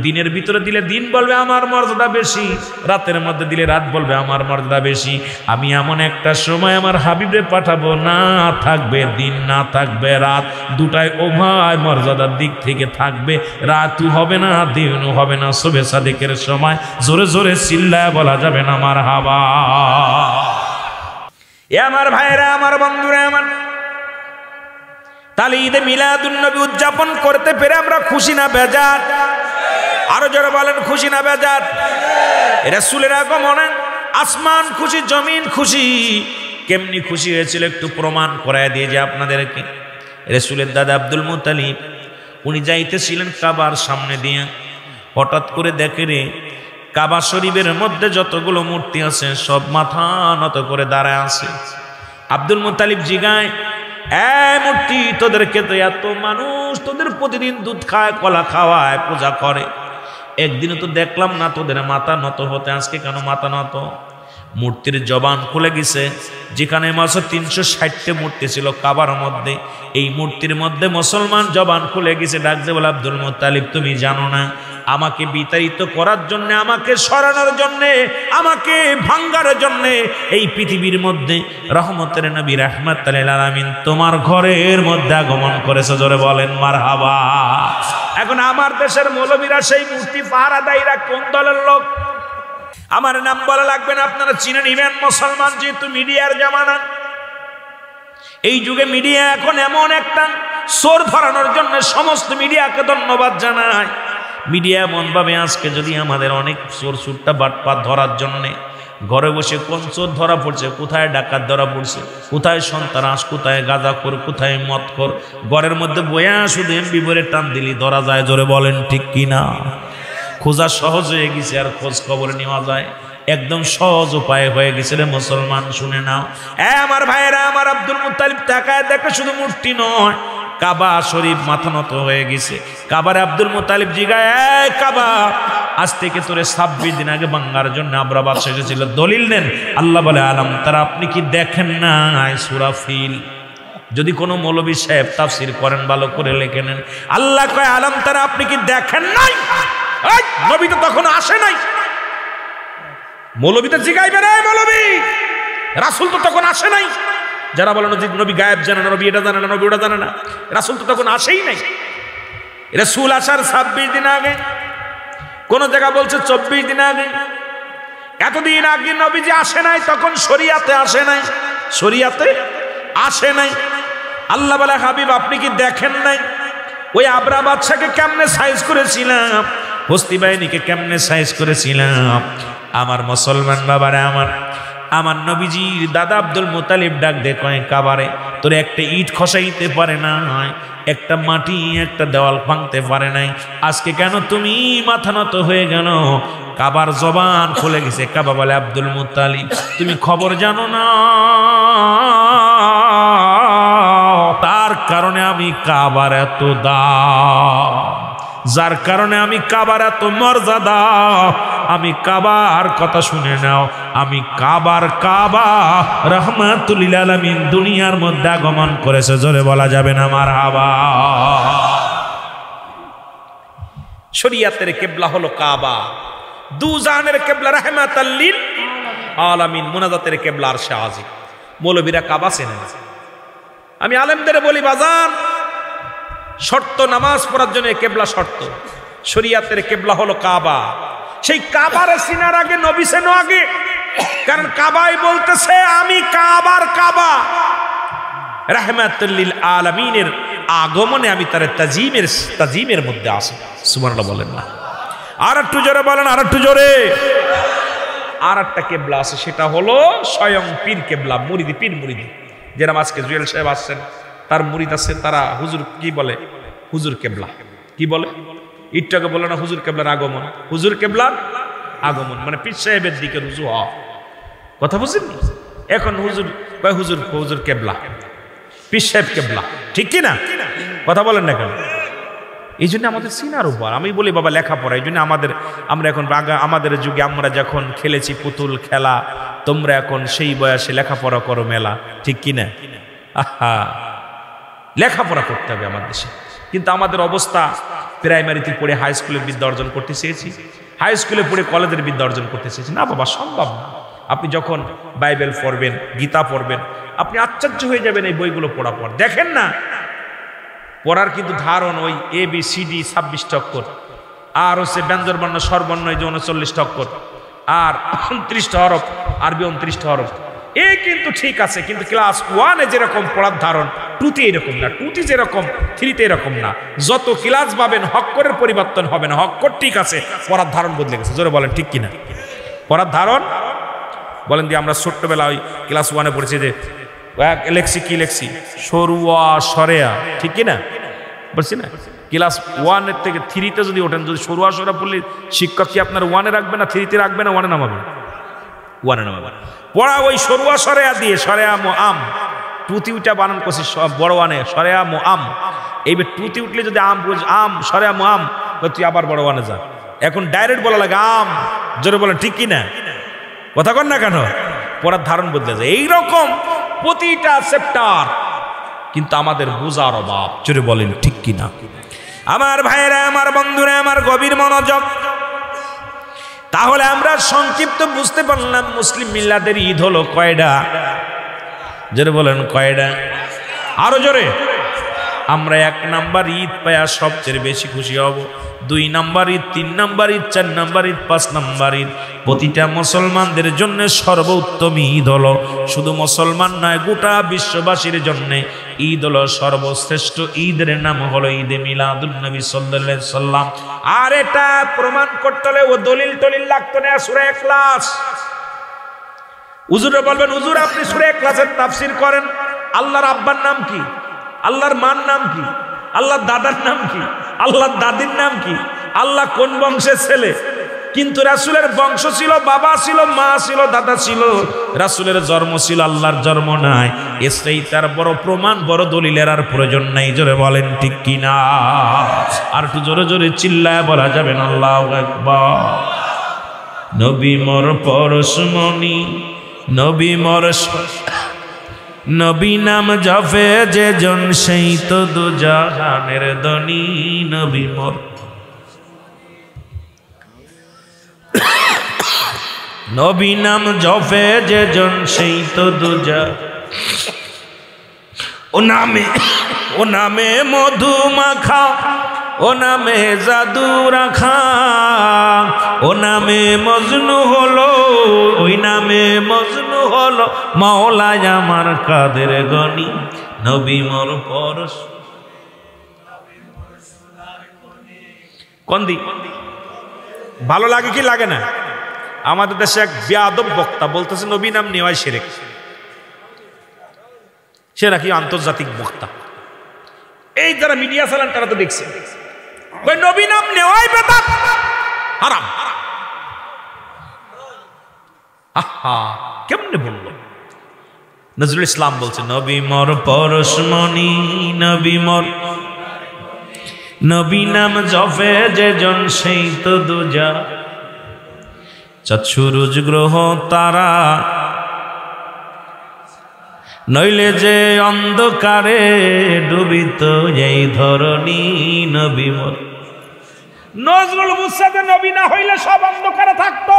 দিনের ভিতরে দিলে দিন বলবে আমার মর্যাদা বেশি, রাতের মধ্যে দিলে রাত বলবে আমার মর্যাদা বেশি। আমি এমন একটা সময় আমার হাবিবরে পাঠাবো, না থাকবে দিন না থাকবে রাত, দুটাই উভয় মর্যাদার দিক থেকে থাকবে। রাতও হবে না দিনও হবে না, শবে সাদিকের সময় জোরে জোরে চিল্লায় বলা যাবে না মারহাবা। এ আমার ভাইরা, আমার বন্ধুরা, আমার তাহলে ঈদে মিলাদুন নবী উদযাপন করতে পেরে আমরা খুশি না বেজার? আরো জোরে বলেন, খুশি না বেজার? রাসূলের আগমনে আসমান খুশি, জমিন খুশি। কেমনি খুশি হয়েছিল একটু প্রমাণ করায় দিয়ে যে আপনাদেরকে। রাসূলের দাদা আব্দুল মুত্তালিব উনি যাইতেছিলেন কাবার সামনে দিয়ে, হঠাৎ করে দেখে রে কাবা শরীফের মধ্যে যতগুলো মূর্তি আছে সব মাথা নত করে দাঁড়ায় আছে। আব্দুল মুত্তালিব জিগায়, মূর্তি তোদেরকে তো এত মানুষ তোদের প্রতিদিন দুধ খায়, কলা খাওয়ায়, পূজা করে, একদিনও তো দেখলাম না তোদের মাথা নত হতে, আজকে কেন মাথা নত? মূর্তির জবান খুলে গেছে। যেখানে মাত্র 360টা মূর্তি ছিল কাবার মধ্যে, এই মূর্তির মধ্যে মুসলমান জবান খুলে গেছে। ডাকতে বলে, আব্দুল মুত্তালিব তুমি জানো না আমাকে বিতাড়িত করার জন্য, আমাকে সরানোর জন্য, আমাকে ভাঙ্গার জন্য এই পৃথিবীর মধ্যে রহমতের নবী রাহমাতুল লিল আলামিন তোমার ঘরের মধ্যে আগমন করেছে। জোরে বলেন মারহাবা। এখন আমার দেশের মৌলবীরা সেই মূর্তি পাহারাদারীরা কোন দলের লোক? আমার নাম বলা লাগবে না, আপনারা চিনে নিবেন। মুসলমান যেহেতু মিডিয়ার জামানা, এই যুগে মিডিয়া এখন এমন একটা চোর ধরানোর জন্য সমস্ত মিডিয়াকে ধন্যবাদ জানায়। মিডিয়া এমন ভাবে আজকে যদি আমাদের অনেক চোর সুট্টা বাটপাত ধরার জন্যে, ঘরে বসে কোন চোর ধরা পড়ছে, কোথায় ডাকাত ধরা পড়ছে, কোথায় সন্ত্রাস, কোথায় গাঁজাখোর, কোথায় মদখোর, ঘরের মধ্যে বয়া শুধু এমবি বলে টান দিলি ধরা যায়। জোরে বলেন ঠিক কিনা? খোঁজা সহজ হয়ে গেছে, আর খোঁজ খবর নেওয়া যায় একদম সহজ উপায় হয়ে গেছে রে মুসলমান। শুনে নাও আমার ভাইয়েরা, আমার আব্দুল মুত্তালিব তাকায় দেখে শুধু মূর্তি নয়, কাবা শরীফ মাথা নত হয়ে গেছে। কাবারে আব্দুল মুত্তালিব জিগায়, কাবা আজ থেকে তোরে 26 দিন আগে ভাঙার জন্য আমরা বাদশা এসেছিল, দলিল নেন। আল্লাহ বলে, আলাম তারা, আপনি কি দেখেন না সূরা ফিল? যদি কোনো মৌলবী সাহেব তাফসীর করেন ভালো করে লিখে নেন। আল্লাহ কয়, আলাম তারা, আপনি কি দেখেন নাই? নবী তো তখন আসে নাই। মৌলবী তো জিগাইবে রে মৌলবী, রাসূল তো তখন আসে নাই। যারা বলেন যে নবী গায়েব জানে না, নবী এটা জানে না, নবী ওটা জানে না, রাসূল তো তখন আসেই নাই। রাসূল আসার 26 দিন আগে, কোন জায়গা বলছে 24 দিন আগে। এতদিন আগে নবীজি আসে নাই, তখন শরিয়াতে আসে নাই, শরিয়াতে আসে নাই। আল্লাহ বলে, হাবিব আপনি কি দেখেন নাই ওই আবরা বাদশাকে কেমনে সাইজ করেছিলাম, হস্তি বাহিনীকে কেমনে সাইজ করেছিলাম? আমার মুসলমান বাবারা, আমার নবীজির দাদা আব্দুল মুত্তালিব ডাক দে কয়, কাবারে তোর একটা ইট খসাইতে পারে না, একটা মাটি একটা দেওয়াল ভাঙতে পারে নাই, আজকে কেন তুমি মাথা নত হয়ে গেল? কাবার জবান খুলে গেছে। কাবা বলে, আব্দুল মুত্তালিব তুমি খবর জানো না, তার কারণে আমি কাবার এত দাম, যার কারণে আমি কাবার এত মর্যাদা। আমি কাবার কথা শুনে নাও, আমি কাবার কাবা রাহমাতুল লিল আলামিন দুনিয়ার মধ্যে আগমন করেছে। জোরে বলা যাবে না মারহাবা। শরিয়াতের কিবলা হলো কাবা, দুজানের কিবলা রাহমাতুল লিল আলামিন, মুনাজাতের কিবলা আরশে আজিম। মৌলবীরা কাবা চেনে না। আমি আলেমদের বলি, বাজান শর্ত নামাজ পড়ার জন্য কিবলা শর্ত, শরিয়াতের কিবলা হলো কাবা। সেই কাবার সিনার আগে নবী সেনো আগে, কারণ কাবাই বলতেছে আমি কাবার কাবা। রাহমাতুল লিল আলামিনের আগমনে আমি তার তাজিমের মধ্যে আসি। সুবহানাল্লাহ বলেন না? আর একটু জোরে বলেন, আর একটু জোরে। আর একটা কিবলা আছে, সেটা হলো স্বয়ং পীর কিবলা, মুরিদি, পীর মুরিদি। যেরকম আজকে জুয়েল সাহেব আসছেন, তার মুরিদ আছে, তারা হুজুর কি বলে, হুজুর কেবলা কি বলে, ইটটাকে বলে না হুজুর কেবলার আগমন। হুজুর কেবলার আগমন মানে পীর সাহেবের দিকে রুজু হওয়া। কথা বুঝলেন? এখন হুজুর কয় হুজুর, হুজুর কেবলা, পীর সাহেব কেবলা, ঠিক কি না? কথা বলেন না কেন? এই জন্য আমাদের সিনার উপর আমি বলি বাবা লেখাপড়া, এই জন্য আমরা এখন আমাদের যুগে আমরা যখন খেলেছি পুতুল খেলা, তোমরা এখন সেই বয়সে লেখাপড়া করো মেলা, ঠিক কিনা? আহা, লেখাপড়া করতে হবে আমাদের দেশে। কিন্তু আমাদের অবস্থা, প্রাইমারিতে পড়ে হাই স্কুলের বিদ্যা অর্জন করতে চেয়েছি, হাই স্কুলে পড়ে কলেজের বিদ্যা অর্জন করতে চেয়েছি। না বাবা, সম্ভব না। আপনি যখন বাইবেল পড়বেন, গীতা পড়বেন, আপনি আশ্চর্য হয়ে যাবেন এই বইগুলো পড়ার পর। দেখেন না, পড়ার কিন্তু ধারণ ওই ABCD 26 অক্ষর, আর হচ্ছে ব্যঞ্জনবর্ণ স্বরবর্ণ এই যে 39 অক্ষর, আর 29টা হরফ, আরবি 29টা হরফ। এই কিন্তু ঠিক আছে, কিন্তু ক্লাস 1-এ যেরকম পড়ার ধারণ 2-তে এরকম না, 2-তে যেরকম 3-তে এরকম না। যত ক্লাস পাবেন হক্করের পরিবর্তন হবে না, হক্কর ঠিক আছে, পড়ার ধারণ বদলে গেছে। জোরে বলেন ঠিক কিনা? পড়ার ধারণ বলেন দিয়ে আমরা ছোট্টবেলা ওই ক্লাস 1-এ পড়েছি যে লেখছি, কি লেখছি? সরুয়া সরেয়া, ঠিক কিনা বলছি না? ক্লাস 1-এর থেকে 3-তে যদি ওঠেন, যদি সরুয়া সরেয়া পড়লে শিক্ষক কি আপনার 1-এ রাখবে না, 3-তে রাখবে না, 1-এ নামাবে? 1-এ নামাবে। পড়া ওই সরুয়া সরেয়া দিয়ে, সরেয়া মো আম, 2-তে উঠা বানান করছি বড় 1-এ, সরেয়া মো আম। এইবার 2-তে উঠলে যদি আম সরেয়া মো আম, তুই আবার বড় 1-এ যা। এখন ডাইরেক্ট বলা লাগে আম। জোরে বলেন ঠিক কিনা? কথা কন না কেন? পড়ার ধারণ বদলে যায়। এইরকম প্রতিটা চ্যাপ্টার কিন্তু আমাদের বোঝার অভাব। জোরে বলেন ঠিক কিনা? আমার ভাইরা, আমার বন্ধুরা, আমার গভীর মনোযোগ। তাহলে আমরা সংক্ষিপ্ত বুঝতে পারলাম মুসলিম মিল্লাতের ঈদ হলো কয়টা? জোরে বলেন কয়টা? আরো জোরে। আমরা 1 নাম্বার ঈদ পায়া সবচেয়ে বেশি খুশি হব, 2 number Eid, 3 number Eid, 4 number Eid, 5 number Eid. প্রতিটা মুসলমানদের জন্য সর্বোত্তম ঈদ হলো, শুধু মুসলমান নয় গোটা বিশ্ববাসীর জন্য ঈদ হলো সর্বশ্রেষ্ঠ। ঈদের নাম হলো ঈদে মিলাদুন নবী সাল্লাল্লাহু আলাইহি সাল্লাম। আর এটা প্রমাণ করতে হলে ও দলিল টলিল লাগতো না। সূরা ইখলাস, হুজুরে বলবেন হুজুর আপনি সূরা ইখলাসের তাফসীর করেন, আল্লাহর আব্বার নাম কি, আল্লাহর মার নাম কি, আল্লাহর দাদার নাম কি, আল্লাহর দাদির নাম কি, আল্লাহ কোন বংশের ছেলে? কিন্তু রাসূলের বংশ ছিল, বাবা ছিল, মা ছিল, দাদা ছিল, রাসূলের জন্ম ছিল, আল্লাহর জন্ম নাই। এসেই তার বড় প্রমাণ, বড় দলিলের আর প্রয়োজন নাই। জোরে বলেন ঠিক কিনা? আর একটু জোরে জোরে চিল্লায় বলা যাবে না আল্লাহু আকবার। নবী মোর পরশমণি, নবী মোর নবী নাম জপে যে জন, সেই তো দুজাহানের ধনী। নবী মোর নবী নাম জপে যে জন, সেই তো দুজা। ও নামে মধু মাখা, ও নামে জাদু রাখা, ও নামে মজনু হলো, ওই নামে মজনু হলো মাওলায় আমার কাদের গনি। নবী মোর পরশ। কোন দিক ভালো লাগে কি লাগে না? আমাদের দেশে এক বেয়াদব বক্তা বলতেছে নবী নাম নেওয়াই শিরক। সে নাকি আন্তর্জাতিক বক্তা। এই যারা মিডিয়া চালান তারা তো দেখছে ওই নবী নাম নেওয়াই বেদাত, হারাম। আহা, কেমনে বললো? নজরুল ইসলাম বলছে নবী মোর পরশমণি, নবী মোর নবী নাম জপে যে জন, সেই তো দুজা। চক্ষুরুজ গ্রহ তারা, নইলে যে অন্ধকারে ডুবিত এই ধরণী। নবী মোর। নজরুল বুঝছে যে নবী না হইলে সব অন্ধকারে থাকতো।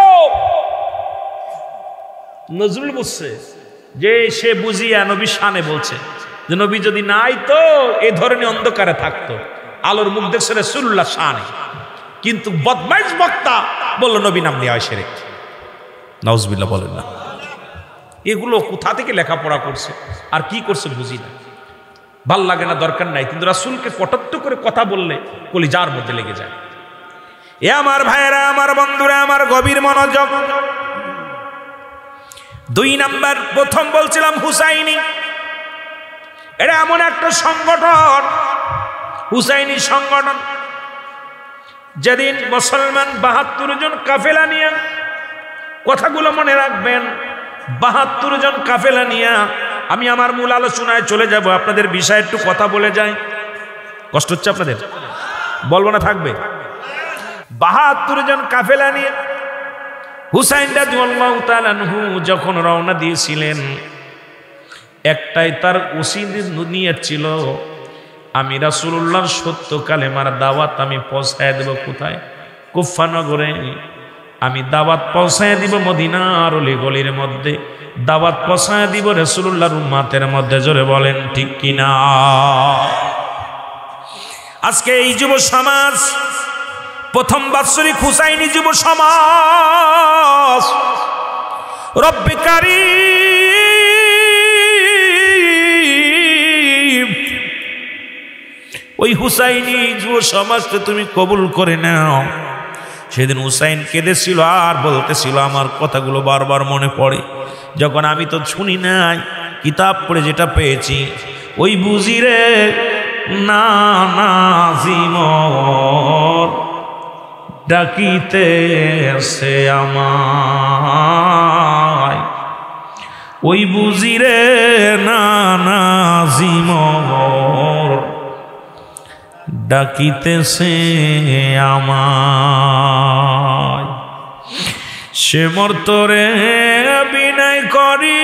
নজরুল বুঝছে যে সে বুঝিয়া নবী শানে বলছে যে নবী যদি নাই তো এই ধরনের অন্ধকারে থাকতো। আলোর মুখ দেখছে রাসূলুল্লাহ শানে, কিন্তু বদমাইশ বক্তা বলল নবী নাম নেওয়া শিরক। নাউজুবিল্লাহ বলেন না। এগুলো কোথা থেকে লেখাপড়া করছে আর কি করছে বুঝি না, ভাল লাগে না, দরকার নাই। কিন্তু রাসূলকে কটাক্ষ করে কথা বললে কলিজার মধ্যে লেগে যায়। এ আমার ভাইয়েরা, আমার বন্ধুরা, আমার গভীর মনোযোগ। 2 নাম্বার, প্রথম বলছিলাম হুসাইনি। এটা এমন একটা সংগঠন, হুসাইনি সংগঠন, যেদিন মুসলমান 72 জন কাফেলা নিয়ে, কথাগুলো মনে রাখবেন, 72 জন কাফেলা নিয়ে আমি আমার মূল আলোচনায় চলে যাব। আপনাদের বিষয়ে একটু কথা বলে যাই, কষ্ট হচ্ছে আপনাদের? বলবো না থাকবে। 72 জন কাফেলা নিয়ে হুসাইন রাদিয়াল্লাহু তাআলা আনহু যখন রওনা দিয়েছিলেন, একটাই তার উসিদ নিয়ত ছিল, আমি রাসূলুল্লাহর সত্য কালেমার দাওয়াত আমি পৌঁছায় দেব কোথায়? কুফা নগরে। আমি দাওয়াত পৌঁছায় দিব মদিনার অলি গলির মধ্যে, দাওয়াত পৌঁছায় দিব রাসূলুল্লাহর উম্মতের মধ্যে। জোরে বলেন ঠিক কিনা? আজকে এই যুব সমাজ, প্রথম বাৎসরিক হুসাইনি যুব সমাজ, রব্বে কারীম ওই হুসাইনি যুব সমাজকে তুমি কবুল করে নাও। সেদিন হুসাইন কেঁদেছিল আর বলতেছিল, আমার কথাগুলো বারবার মনে পড়ে, যখন আমি তো শুনি নাই, কিতাব পড়ে যেটা পেয়েছি, ওই বুঝিরে না নাজিমর ডাকিতেছে আমায়, ওই বুঝিরে না নাজিমর ডাকিতেছে আমায়। সে মর্তরে বিনয় করি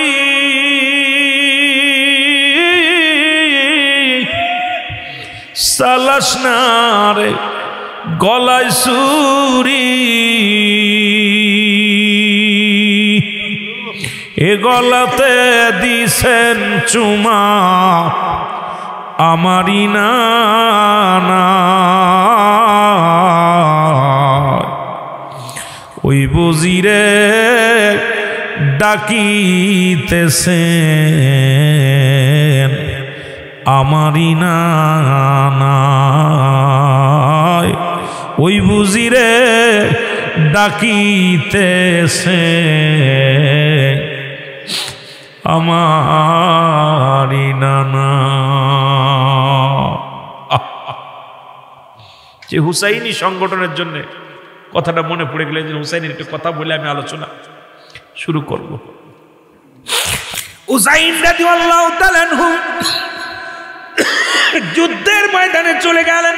সালাস না রে গলায় সুরি, এ গলাতে দিছেন চুমা আমারি না ওই বুঝিরে ডাকিতেছেন আমারি না ওই বুঝিরে ডাকিতেছে আমারি নানা। যে হুসাইনি সংগঠনের জন্য কথাটা মনে পড়ে গেলে, যে হুসাইনের একটু কথা বলে আমি আলোচনা শুরু করব। হুসাইন রাদিয়াল্লাহু তাআলা আনহু যুদ্ধের ময়দানে চলে গেলেন,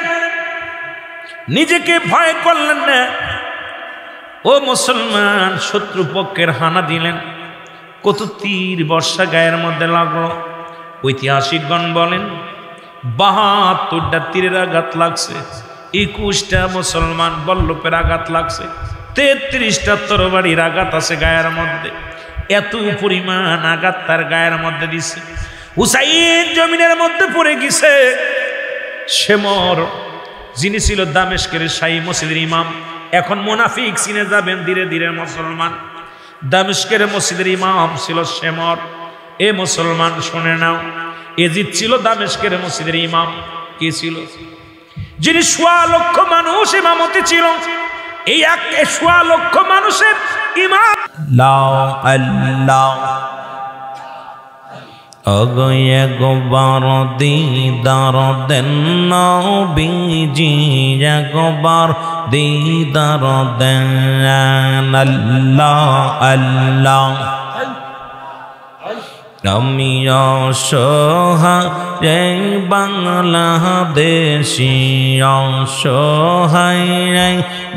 নিজেকে ভয় করলেন না। ও মুসলমান, শত্রুপক্ষের হানা দিলেন, কত তীর বর্ষা গায়ের মধ্যে লাগলো। ঐতিহাসিকগণ বলেন 72টা তীরের আঘাত লাগছে, 21টা মুসলমান বল্লভের আঘাত লাগছে, 33টা তরবারির আঘাত আছে গায়ের মধ্যে। এত পরিমাণ আঘাত তার গায়ের মধ্যে দিছে। হুসাইন জমিনের মধ্যে পড়ে গেছে। শেমর, যিনি ছিল দামেস্কের শাহী মসজিদের ইমাম, এখন মুনাফিক চিনে যাবেন ধীরে ধীরে মুসলমান। দামেস্কের মসজিদের ইমাম ছিল শেমর। এ মুসলমান শুনে নাও, এজিদ ছিল দামেস্কের মসজিদের ইমাম। কি ছিল? যিনি 1.25 লক্ষ মানুষ ইমামতি ছিল। এই 1.25 লক্ষ মানুষের ইমাম। আল্লাহ অগয়ে গোবার দিদার দেন নবীজি, একবার দিদার দেন। আল্লাহ আল্লাহ আমি অসহায় বাংলাদেশি, অসহায়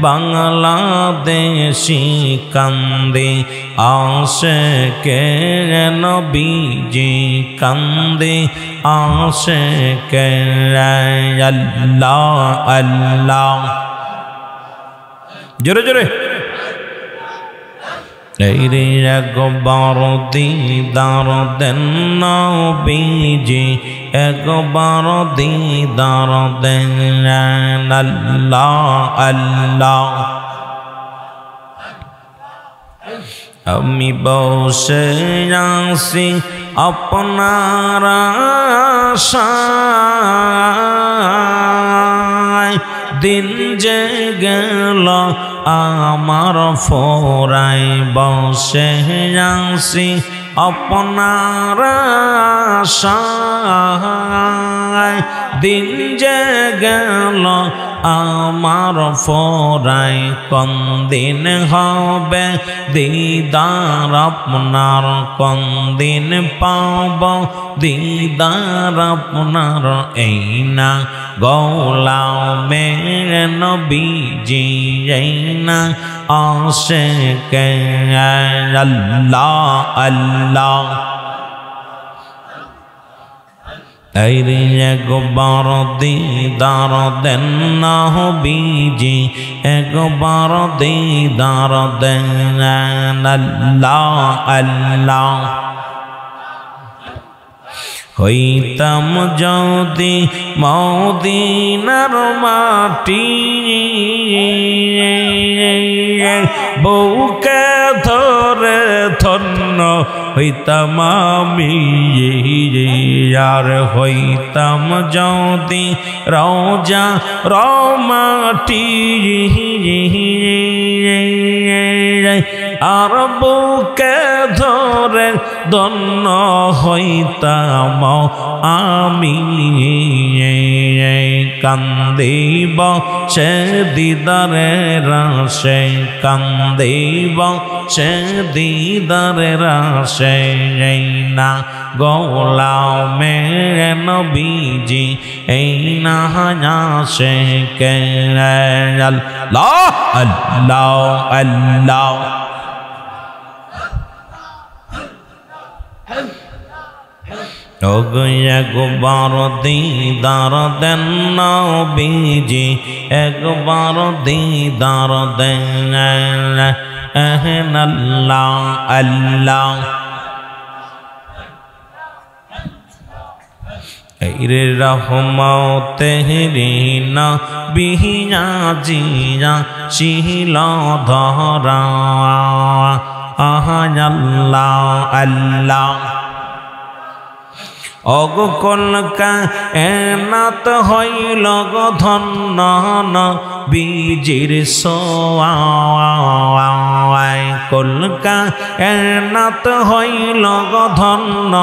বাংলাদেশি কান্দে আশিকে নবীজি, কান্দে আশিকে। আল্লাহ আল্লাহ জোরে জোরে। রে একবার দিদার দেন নবীজি, একবার দিদার দেন। আল্লাহ আল্লাহ আমি বসে আছি আপনার আশায়, দিন যে গেল আমার ফোরাই, বসে আছি আপনার আশায়, দিন যে গেল আমার ফরাই কোন দিন হবে দিদার আপনার কোন দিন পাব দিদার আপনার এই না গৌলাও মেরে নবীজি এই না আশিকে আল্লাহ আল্লাহ আইরে একবার দিদার দেন না নবীজি একবার দিদার দেন আল্লাহ আল্লাহ হইতাম যদি মদিনার মাটি বউকে ধরে ধন্য হইতাম আমি আর হইতাম যদি রওজা রমাটি আর বুকে ধরে ধন্য হইতাম আমি কান্দিব সে দিদারে রাশে কান্দিব সে দিদারে রাশে না গৌলাও মেরে নবীজি এই না হাসে কে আল্লাহ আল্লাহ আল্লাহ একবার দিদার দেন নবীজি একবার দিদার দেন আল্লাহ আল্লাহ রে রহমতে রিনা বিহিয়া জিয়া শিল ধরা আল্লাহ আল্লাহ অগ কলকা এনাত হইল গো ধন্য বীজির সোয়াই কলকা এনাত হইল গো ধন্য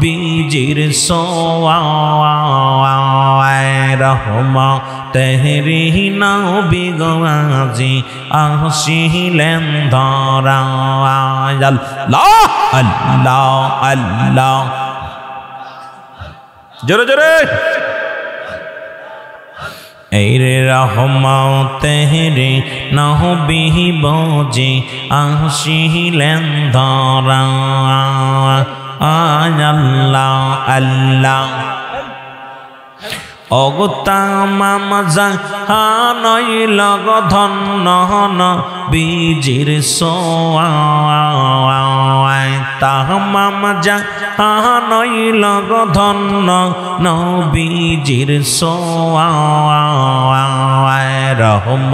বীজির সোয়াই রহম তেহরি নাও বিগবাজি আসিলেন ধরা আল্লাহ আল্লাহ আল্লাহ জোরে জোরে এই রে রহমতে রে নহবি বজি আসিলেন ধরা আল্লাহ আল্লাহ অগতামাম জাহানইল ধন্য বীজির সোয়াই তামাম জাহানইল ধন্য নবীজির সোয়াই রহম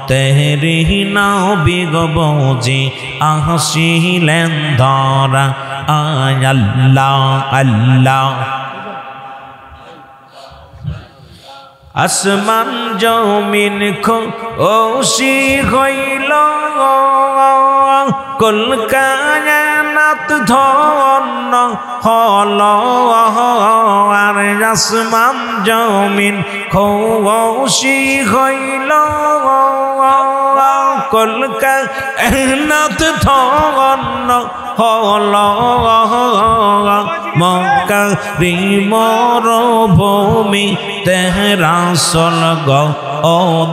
তেহরি নবী গবজি আসিলেন ধরা আল্লাহ আল্লাহ আসমান জমিন খুশি হইল কলকায়নাত ধন্য হল আর আসমান জমিন খুশি হইল কলকায়নাত ধন্য হল মক্কারি মরুভূমি তেহরা সলগ ও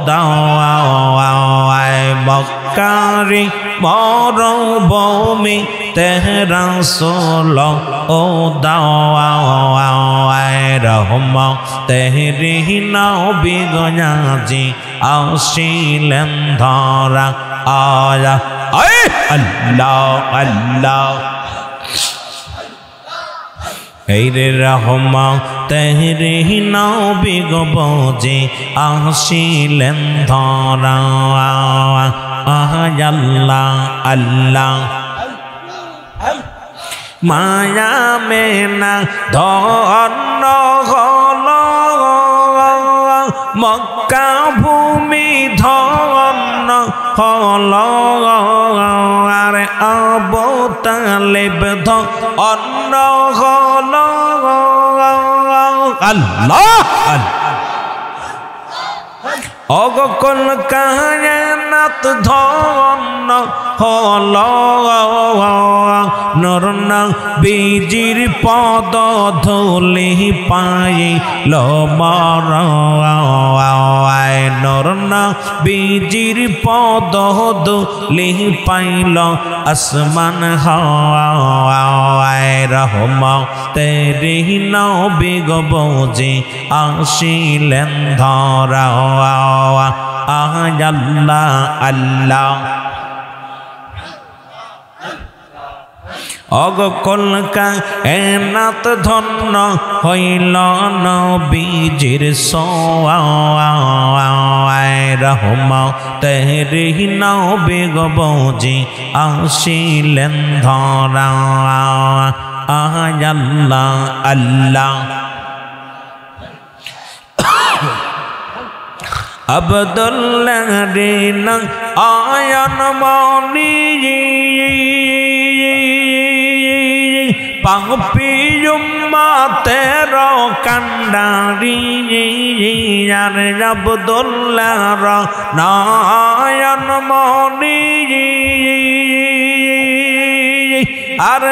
দাওয়ায় মক্কারি মরুভূমি তেহরা সল ও দাওয়ায় রহম তেহরি নবী গয়াজি আসিলেন ধরা আয়া আল্লাহ আল্লাহ এই রে রহমা তেহরি নবী গবজি আসিলেন ধরা আল্লাহ আল্লাহ মায়া মেনা ধন্য হল মক্কা ভূমি ধন্য হল আরে আবু তালেব ধন্য হল আল্লাহ অগকল কায়নাত ধন্য হল নরনা বীজির পদ ধুলি পাইল মরায় নরনা বীজির পদ ধুলি পাইল আসমান হাওয়ায় রহমতেরি নবী গো বুঝি আসিলেন ধরা আল্লাহ আল্লাহ অগকলকা এনাত ধন্য হইল নবীজির সোয়ায় রহমতেরি নবী গো বুঝি আসিলেন ধরা আল্লাহ আল্লাহ আব্দুল্লাহ রিন আয়ান মনি পাপি উম্মতের কান্ডারি আর আব্দুল্লাহ নয়ন মনি আর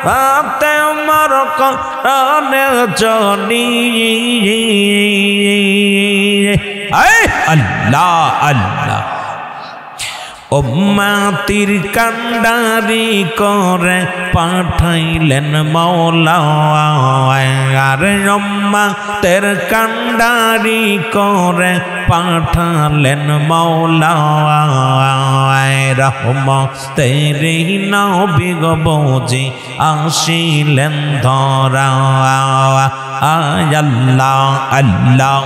রাতে আমার কানে জনি আল্লাহ আল্লাহ উম্মতির কান্ডারি করে পাঠাইলেন মাওলা আর উম্মতের কান্ডারি করে পাঠালেন মাওলা রহমতেরি নবী গো বুঝি আসিলেন ধরা আল্লাহ আল্লাহ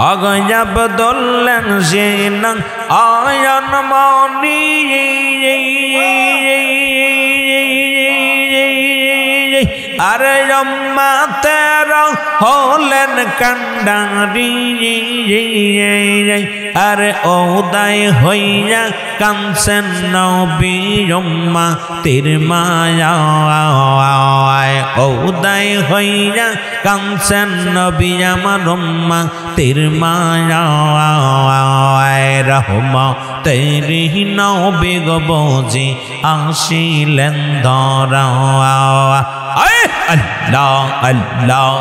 আগায় আব্দুল্লাহ জিন আয়ান মনি আরে উম্মতের হলেন কান্ডারি আরে ওদায় হইয়া কানছেন নবী উম্মতের মায়ায় ওদায় হইয়া কানছেন নবী আমার উম্মতের মায়ায় রহমতেরি নবী গো বুঝি আসিলেন ধরা আল্লাহ আল্লাহ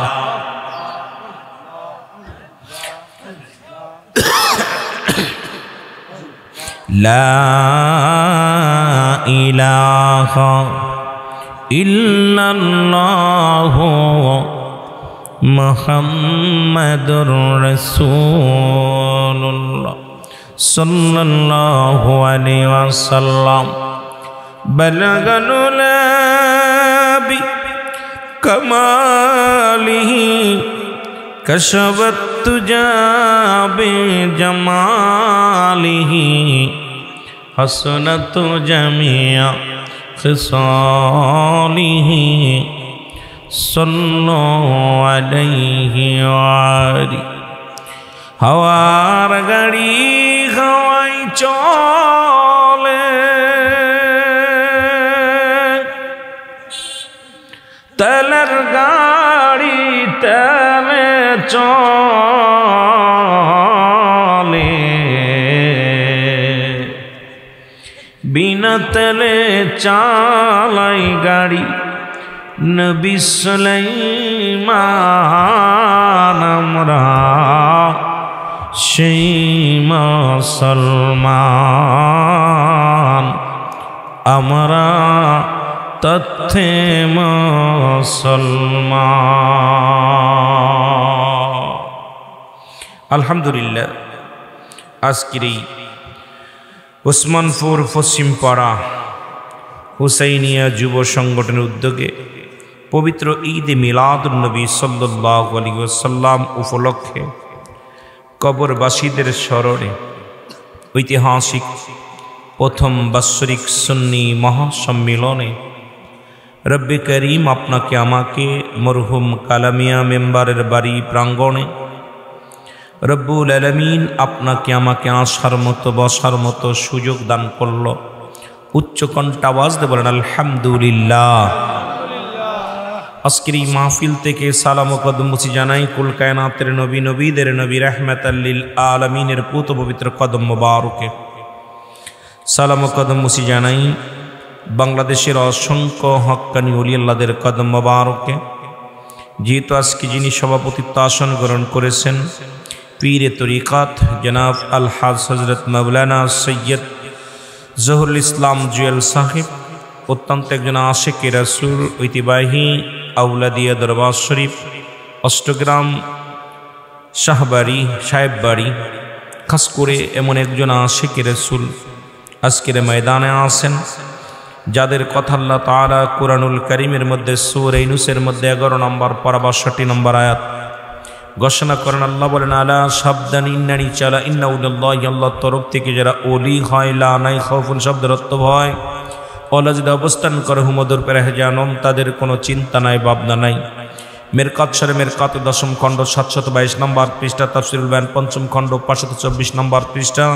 লা ইলাহা ইল্লাল্লাহু মুহাম্মাদুর রাসূলুল্লাহ সাল্লাল্লাহু আলাইহি ওয়াসাল্লাম বালাগানুল বি কামালিহি কশবত তুজা বে জামালিহি হসনত জামিয়া খিসালিহি সাল্লাল্লাহু আলাইহি ওয়ালি হাওয়ার গাড়ি হাওয়াই চলে তেলের গাড়ি তেলে চলে বিনা তেলে চালাই গাড়ি নবী সুলাইমান আমরা সেই মুসলমান আমরা তথ্যে মুসলমান। আলহামদুলিল্লাহ আজকের এই ওসমানপুর পশ্চিমপাড়া হুসাইনিয়া যুব সংগঠনের উদ্যোগে পবিত্র ঈদ মিলাদুন নবী সাল্লাল্লাহু আলাইহি ওয়াসাল্লাম উপলক্ষে কবরবাসীদের স্মরণে ঐতিহাসিক প্রথম বাৎসরিক সুন্নি মহাসম্মিলনে রব্বে করিম আপনাকে আমাকে মরহুম কালামিয়া মেম্বারের বাড়ি প্রাঙ্গণে রব্বুল আলামিন আপনাকে আমাকে আসার মতো বসার মতো সুযোগ দান করল। উচ্চ কণ্ঠ আওয়াজ দিয়ে বলেন আলহামদুলিল্লাহ। আজকের এই মাহফিল থেকে সালাম ও কদমবুসি জানাই কুল কায়নাতের নবী, নবীদের নবী, রাহমাতাল লিল আলামিনের পুত পবিত্র কদম মোবারকে। সালাম ও কদমবুসি জানাই বাংলাদেশের অসংখ্য হক্কানি ওলি আল্লাহদের কদম মোবারকে। যেহেতু আজকে যিনি সভাপতিত্ব আসন গ্রহণ করেছেন পীরে তরিকাত জনাব আলহাজ হজরত মাওলানা সৈয়দ জহুরুল ইসলাম জুয়েল সাহেব, অত্যন্ত একজন আশিকে রাসূল, ঐতিহ্যবাহী আউলাদিয়া দরবার শরীফ, অষ্টগ্রাম শাহবাড়ি সাহেব বাড়ি, খাস করে এমন একজন আশিকে রাসূল আজকের ময়দানে আছেন, যাদের কথা আল্লাহ তাআলা কুরআনুল কারীমের মধ্যে সূরা ইউনূসের মধ্যে 11 নম্বর পারা 62 নম্বর আয়াত ঘোষণা করেন। আল্লাহ বলেন আলা সাবধান ইন্নানি চালা ইন্নাউল্লাহি, আল্লাহর তরফ থেকে যারা ওলি হয়, লা নাই খাউফুন শব্দের অর্থ ভয়, ওলা যদি অবস্থান করে হুমদুর পেরাহজানম, তাদের কোনো চিন্তা নাই ভাবনা নাই। মেরকাত শরে মেরকাত 10ম খণ্ড 722 নম্বর পৃষ্ঠা, তাফসীরুল বায়ান 5ম খণ্ড 524 নম্বর পৃষ্ঠা।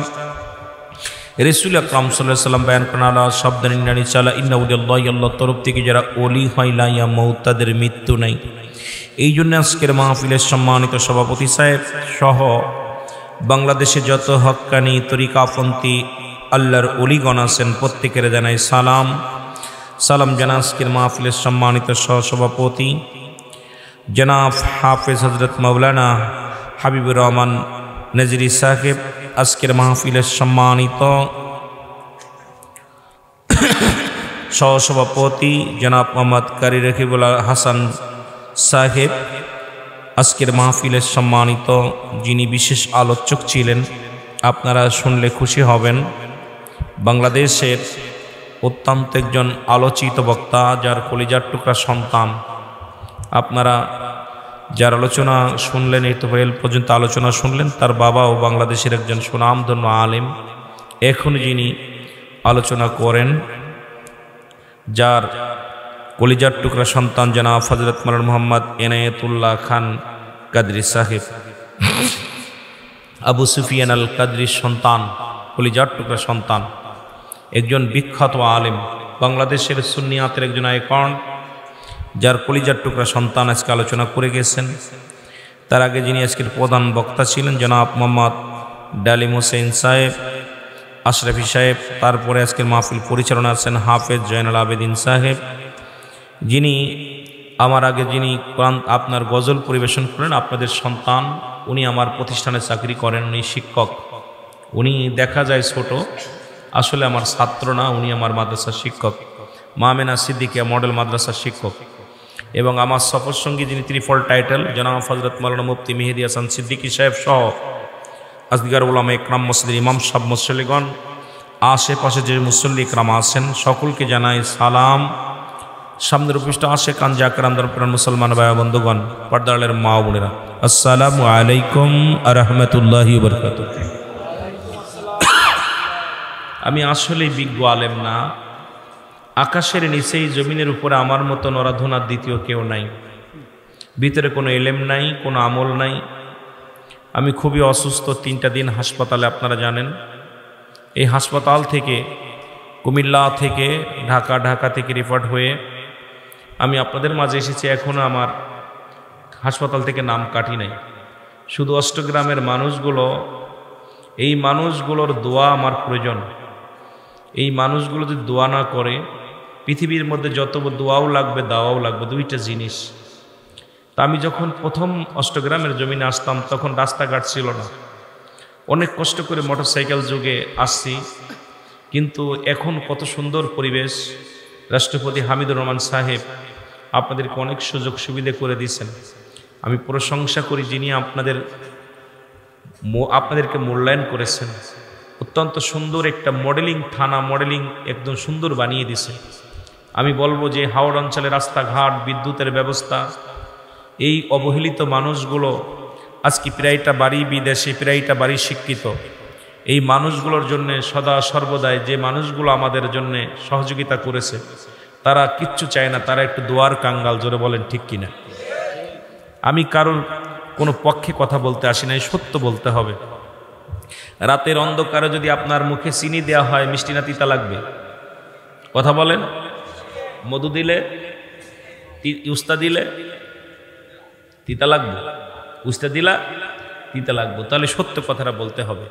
রাসূল আকরাম সাল্লাল্লাহু আলাইহি ওয়াসাল্লাম বয়ান করেন আলা সাবধান ইন্নানি চালা ইন্নাউল্লাহি, আল্লাহর তরফ থেকে যারা ওলি হয়, লা ইয়ামুত, তাদের মৃত্যু নাই। এই জন্য আজকের মাহফিলের সম্মানিত সভাপতি সাহেব সহ বাংলাদেশে যত হক্কানি তরিকাপন্থী আল্লাহর ওলিগণ আছেন প্রত্যেকের জানাই সালাম। সালাম জানা আজকের মাহফিলের সম্মানিত সহসভাপতি জনাব হাফেজ হজরত মাওলানা হাবিবুর রহমান নজরি সাহেব, আজকের মাহফিলের সম্মানিত সহসভাপতি জনাব মোহাম্মদ কারি রকিবুল হাসান সাহেব, আজকের মাহফিলের সম্মানিত যিনি বিশেষ আলোচক ছিলেন, আপনারা শুনলে খুশি হবেন। বাংলাদেশের অত্যন্ত একজন আলোচিত বক্তা, যার কলিজার টুকরা সন্তান, আপনারা যার আলোচনা শুনলেন, এই তো পর্যন্ত আলোচনা শুনলেন, তার বাবাও বাংলাদেশের একজন সুনামধন্য আলেম। এখন যিনি আলোচনা করেন, যার কলিজার টুকরা সন্তান জনাব হযরত মাওলানা মুহাম্মদ এনায়েতুল্লাহ খান কাদরি সাহেব, আবু সুফিয়ান আল কাদরির সন্তান, কলিজার টুকরা সন্তান, একজন বিখ্যাত আলেম, বাংলাদেশের সুন্নিয়াতের একজন আইকন, যার কলিজার টুকরা সন্তান আজকে আলোচনা করে গেছেন। তার আগে যিনি আজকের প্রধান বক্তা ছিলেন জনাব মোহাম্মদ ডালিম হোসেন সাহেব, আশরাফি সাহেব। তারপরে আজকের মাহফিল পরিচালনা আছেন হাফেজ জয়নাল আবেদিন সাহেব, যিনি আমার আগে যিনি কোরআন আপনার গজল পরিবেশন করেন, আপনাদের সন্তান। উনি আমার প্রতিষ্ঠানে চাকরি করেন, উনি শিক্ষক। উনি দেখা যায় ছোট, আসলে আমার ছাত্র না, উনি আমার মাদ্রাসার শিক্ষক, মামেনা সিদ্দিকিয়া মডেল মাদ্রাসার শিক্ষক। এবং আমার সফর সঙ্গী যিনি ত্রিফল টাইটেল জনাব হযরত মাওলানা মুফতি মেহেদী হাসান সিদ্দিকী সাহেব সহ আজদিগার উলামা ইকরাম, মসজিদের ইমাম সাহেব, মুসল্লিগণ, আশেপাশে যে মুসল্লি ইকরাম আছেন, সকলকে জানাই সালাম। সামনের উপস্থিত আশেক আনজা আকরাম দরপ্রাণ মুসলমান ভাই বন্ধুগণ, পর্দারের মা বোনেরা, আসসালামু আলাইকুম ওয়া রাহমাতুল্লাহি ওয়া বারাকাতুহু। আমি আসলে বিজ্ঞ আলেম না, আকাশের নিচেই জমিনের উপরে আমার মতো নরাধনার দ্বিতীয় কেউ নাই, ভিতরে কোনো এলেম নাই, কোনো আমল নাই। আমি খুবই অসুস্থ, 3টা দিন হাসপাতালে, আপনারা জানেন। এই হাসপাতাল থেকে কুমিল্লা থেকে ঢাকা থেকে রিফার্ড হয়ে আমি আপনাদের মাঝে এসেছি। এখনও আমার হাসপাতাল থেকে নাম কাটি নাই। শুধু অষ্টগ্রামের মানুষগুলো, এই মানুষগুলোর দোয়া আমার প্রয়োজন। এই মানুষগুলো যদি দোয়া না করে, পৃথিবীর মধ্যে যত দোয়াও লাগবে দাওয়াও লাগবে, 2টা জিনিস। তা আমি যখন প্রথম অষ্টগ্রামের জমিনে আসতাম, তখন রাস্তাঘাট ছিল না, অনেক কষ্ট করে মোটরসাইকেল যুগে আসছি। কিন্তু এখন কত সুন্দর পরিবেশ, রাষ্ট্রপতি হামিদুর রহমান সাহেব আপনাদেরকে অনেক সুযোগ সুবিধা করে দিয়েছেন। আমি প্রশংসা করি যিনি আপনাদেরকে মূল্যায়ন করেছেন। অত্যন্ত সুন্দর একটা মডেলিং থানা, মডেলিং একদম সুন্দর বানিয়ে দিছে। আমি বলবো যে হাওড় অঞ্চলের রাস্তাঘাট, বিদ্যুতের ব্যবস্থা, এই অবহেলিত মানুষগুলো আজকে প্রায়টা বাড়ি বিদেশে, প্রায়টা বাড়ি শিক্ষিত। এই মানুষগুলোর জন্য সদা সর্বদাই যে মানুষগুলো আমাদের জন্য সহযোগিতা করেছে, তারা কিচ্ছু চায় না, তারা একটু দোয়ার কাঙ্গাল। জোরে বলেন ঠিক কিনা? আমি কারোর কোনো পক্ষে কথা বলতে আসি নাই, সত্য বলতে হবে। রাতের অন্ধকারে যদি আপনার মুখে চিনি দেওয়া হয়, মিষ্টি না তিতা লাগবে? কথা বলেন। মধু দিলে উস্তা দিলে তিতা লাগবে, উস্তা দিলা তিতা লাগবে। তাহলে সত্য কথাটা বলতে হবে।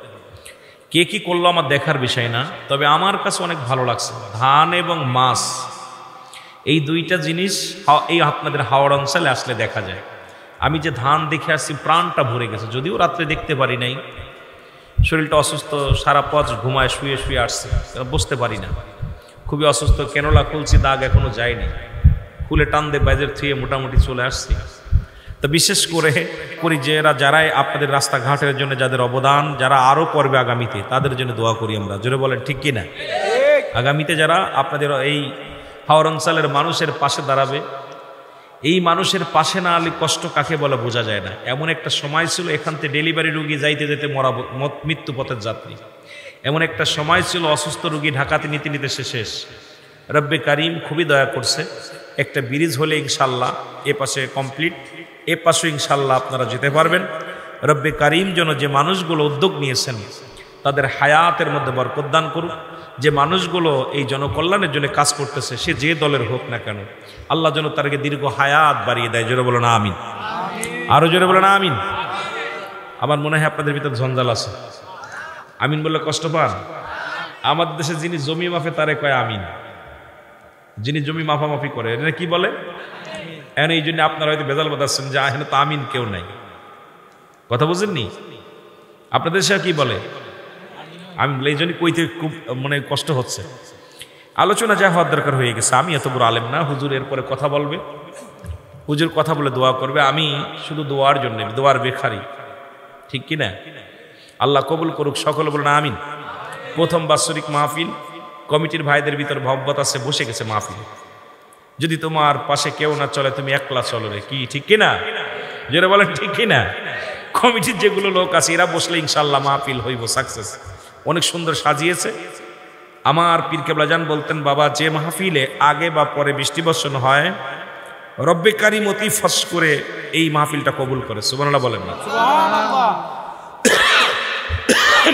কে কি করলো আমার দেখার বিষয় না, তবে আমার কাছে অনেক ভালো লাগছে ধান এবং মাছ, এই দুইটা জিনিস এই আপনাদের হাওড় অঞ্চলে আসলে দেখা যায়। আমি যে ধান দেখে আসছি প্রাণটা ভরে গেছে, যদিও রাত্রে দেখতে পারি নাই, শরীরটা অসুস্থ, সারা পথ ঘুমায় শুয়ে শুয়ে আসছে, বসতে পারি না, খুবই অসুস্থ। কেনলা খুলছি, দাগ এখনো যায়নি, খুলে টান দিয়ে বাইরের থুয়ে মোটামুটি চলে আসছি। তো বিশেষ করি যে যারাই আপনাদের রাস্তাঘাটের জন্য যাদের অবদান, যারা আরও করবে আগামীতে, তাদের জন্য দোয়া করি আমরা। জোরে বলেন ঠিক কি না? আগামীতে যারা আপনাদের এই হাওড় অঞ্চলের মানুষের পাশে দাঁড়াবে, এই মানুষের পাশে না আলে কষ্ট কাকে বলে বোঝা যায় না। এমন একটা সময় ছিল এখান থেকে ডেলিভারি রুগী যাইতে যেতে মৃত্যু পথের যাত্রী, এমন একটা সময় ছিল অসুস্থ রুগী ঢাকাতে নিতে নিতে শেষ। রব্বে কারিম খুবই দয়া করছে, একটা ব্রিজ হলে ইনশাল্লাহ এ পাশে কমপ্লিট, এ পাশে ইনশাল্লাহ আপনারা যেতে পারবেন। রব্বে কারিম যেন যে মানুষগুলো উদ্যোগ নিয়েছেন তাদের হায়াতের মধ্যে বরকত দান করুক। যে মানুষগুলো এই জনকল্যাণের জন্য কাজ করতেছে, সে যে দলের হোক না কেন, আল্লাহ যেন তাদেরকে দীর্ঘ হায়াত বাড়িয়ে দেয়। জোরে বলো না আমিন, আরো জোরে বলো না আমিন। আমার মনে হয় আপনাদের ভিতরে ঝঞ্ঝাল আছে, আমিন বললে কষ্ট পান। আমাদের দেশে যিনি জমি মাফে তারে কয় আমিন, যিনি জমি মাফামাফি করে এটা কি বলে? এখন এই জন্য আপনারা হয়তো বেজাল বাতাচ্ছেন যে এখানে তো আমিন কেউ নাই, কথা বুঝেননি? আপনাদের দেশে কি বলে? আমি এই জন্য কইতে খুব মনে কষ্ট হচ্ছে। আলোচনা যা হওয়ার দরকার হয়ে গেছে। আমি এত বড় আলেম না, হুজুর এরপরে কথা বলবে, হুজুর কথা বলে দোয়া করবে, আমি শুধু দোয়ার জন্য, দোয়ার বেখারি, ঠিক কিনা? আল্লাহ কবুল করুক, সকলে বলুন আমিন। প্রথম বাৎসরিক মাহফিল, কমিটির ভাইদের ভিতর ভব্বত আছে, বসে গেছে মাহফিল। যদি তোমার পাশে কেউ না চলে, তুমি একলা চলো রে, কি ঠিক কিনা? যারা বলেন ঠিক কিনা? কমিটির যেগুলো লোক আছে এরা বসলে ইনশাল্লাহ মাহফিল হইব সাকসেস। অনেক সুন্দর সাজিয়েছে। আমার পীর কেবলা জান বলতেন, বাবা যে মাহফিলে আগে বা পরে বৃষ্টি বর্ষণ হয়, রব্বে কারিম অতি ফস করে এই মাহফিলটা কবুল করে। সুবহানাল্লাহ বলেন না?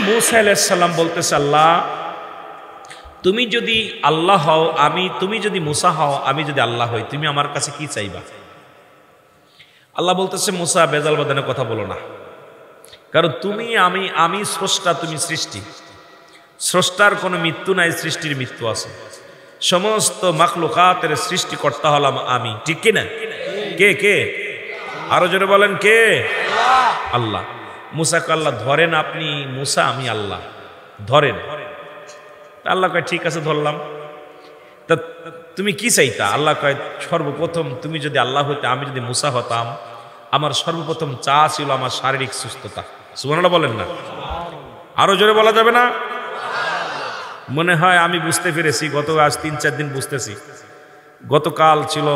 মুসা আলাইহিস সালাম বলতেছে, আল্লাহ তুমি যদি আল্লাহ হও, তুমি যদি মুসা হও, আমি যদি আল্লাহ হই, তুমি আমার কাছে কি চাইবা? আল্লাহ বলতেছে, মুসা বেজাল বাদানে কথা বলো না, কারণ তুমি আমি স্রষ্টা, তুমি সৃষ্টি। স্রষ্টার কোনো মৃত্যু নাই, সৃষ্টির মৃত্যু আছে। সমস্ত মাখলুকাতের সৃষ্টিকর্তা হলাম আমি, ঠিক কিনা? কে আরো জোরে বলেন কে? আল্লাহ। মুসাকে আল্লাহ ধরেন, আপনি মুসা, আমি আল্লাহ, ধরেন। আল্লাহ কয় ঠিক আছে ধরলাম। তা তুমি কি চাইতা? আল্লাহ কয় সর্বপ্রথম তুমি যদি আল্লাহ হইতে, আমি যদি মুসা হতাম, আমার সর্বপ্রথম চা ছিল আমার শারীরিক সুস্থতা। সুবহানাল্লাহ বলেন না? আরো জোরে বলা যাবে না? মনে হয় আমি বুঝতে পেরেছি, আজ 3-4 দিন বুঝতেছি। গতকাল ছিল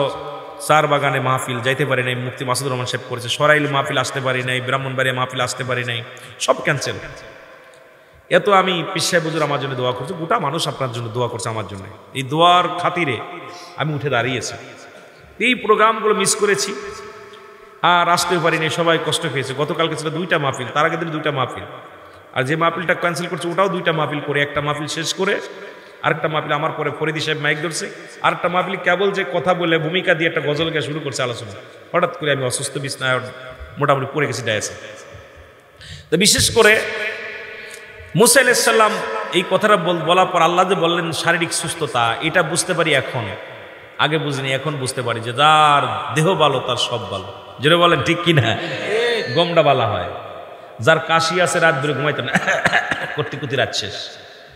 চার বাগানে মাহফিল, যাইতে পারি নাই, মুফতি মাসুদুর রহমান সাহেব করেছে। সরাইল মাহফিল আসতে পারি নাই, ব্রাহ্মণবাড়িয়া মাহফিল আসতে পারি নাই, সব ক্যান্সেল। এত আমি পীর সাহেব হুজুর আমার জন্য দোয়া করছে, গোটা মানুষ আপনার জন্য দোয়া করছে আমার জন্য। এই দোয়ার খাতিরে আমি উঠে দাঁড়িয়েছি। এই প্রোগ্রামগুলো মিস করেছি আর আসতেও পারিনি, সবাই কষ্ট পেয়েছে। গতকালকে ছিল 2টা মাহফিল, তার আগের দিন 2টা মাহফিল, আর যে মাহফিলটা ক্যান্সেল করছে ওটাও 2টা মাহফিল করে, একটা মাহফিল শেষ করে আরেকটা মাহফিল আমার পরে ফরিদি সাহেব মাইক ধরছে, আরেকটা মাহফিল কেবল যে কথা বলে ভূমিকা দিয়ে একটা গজল গিয়ে শুরু করছে আলোচনা। হঠাৎ করে আমি অসুস্থ বিছনায় মোটামুটি পড়ে গেছি ডায়াসে। তো বিশেষ করে মুসা আলাইহিস সালাম এই কথাটা বলার পর আল্লাহ যে বললেন শারীরিক সুস্থতা, এটা বুঝতে পারি এখন, আগে বুঝিনি, এখন বুঝতে পারি যে যার দেহ ভালো তার সব ভালো। যেটা বলেন ঠিক কিনা? গমটা বালা হয়। যার কাশি আছে রাত ধরে ঘুমাইতো না, করতে করতে রাত শেষ,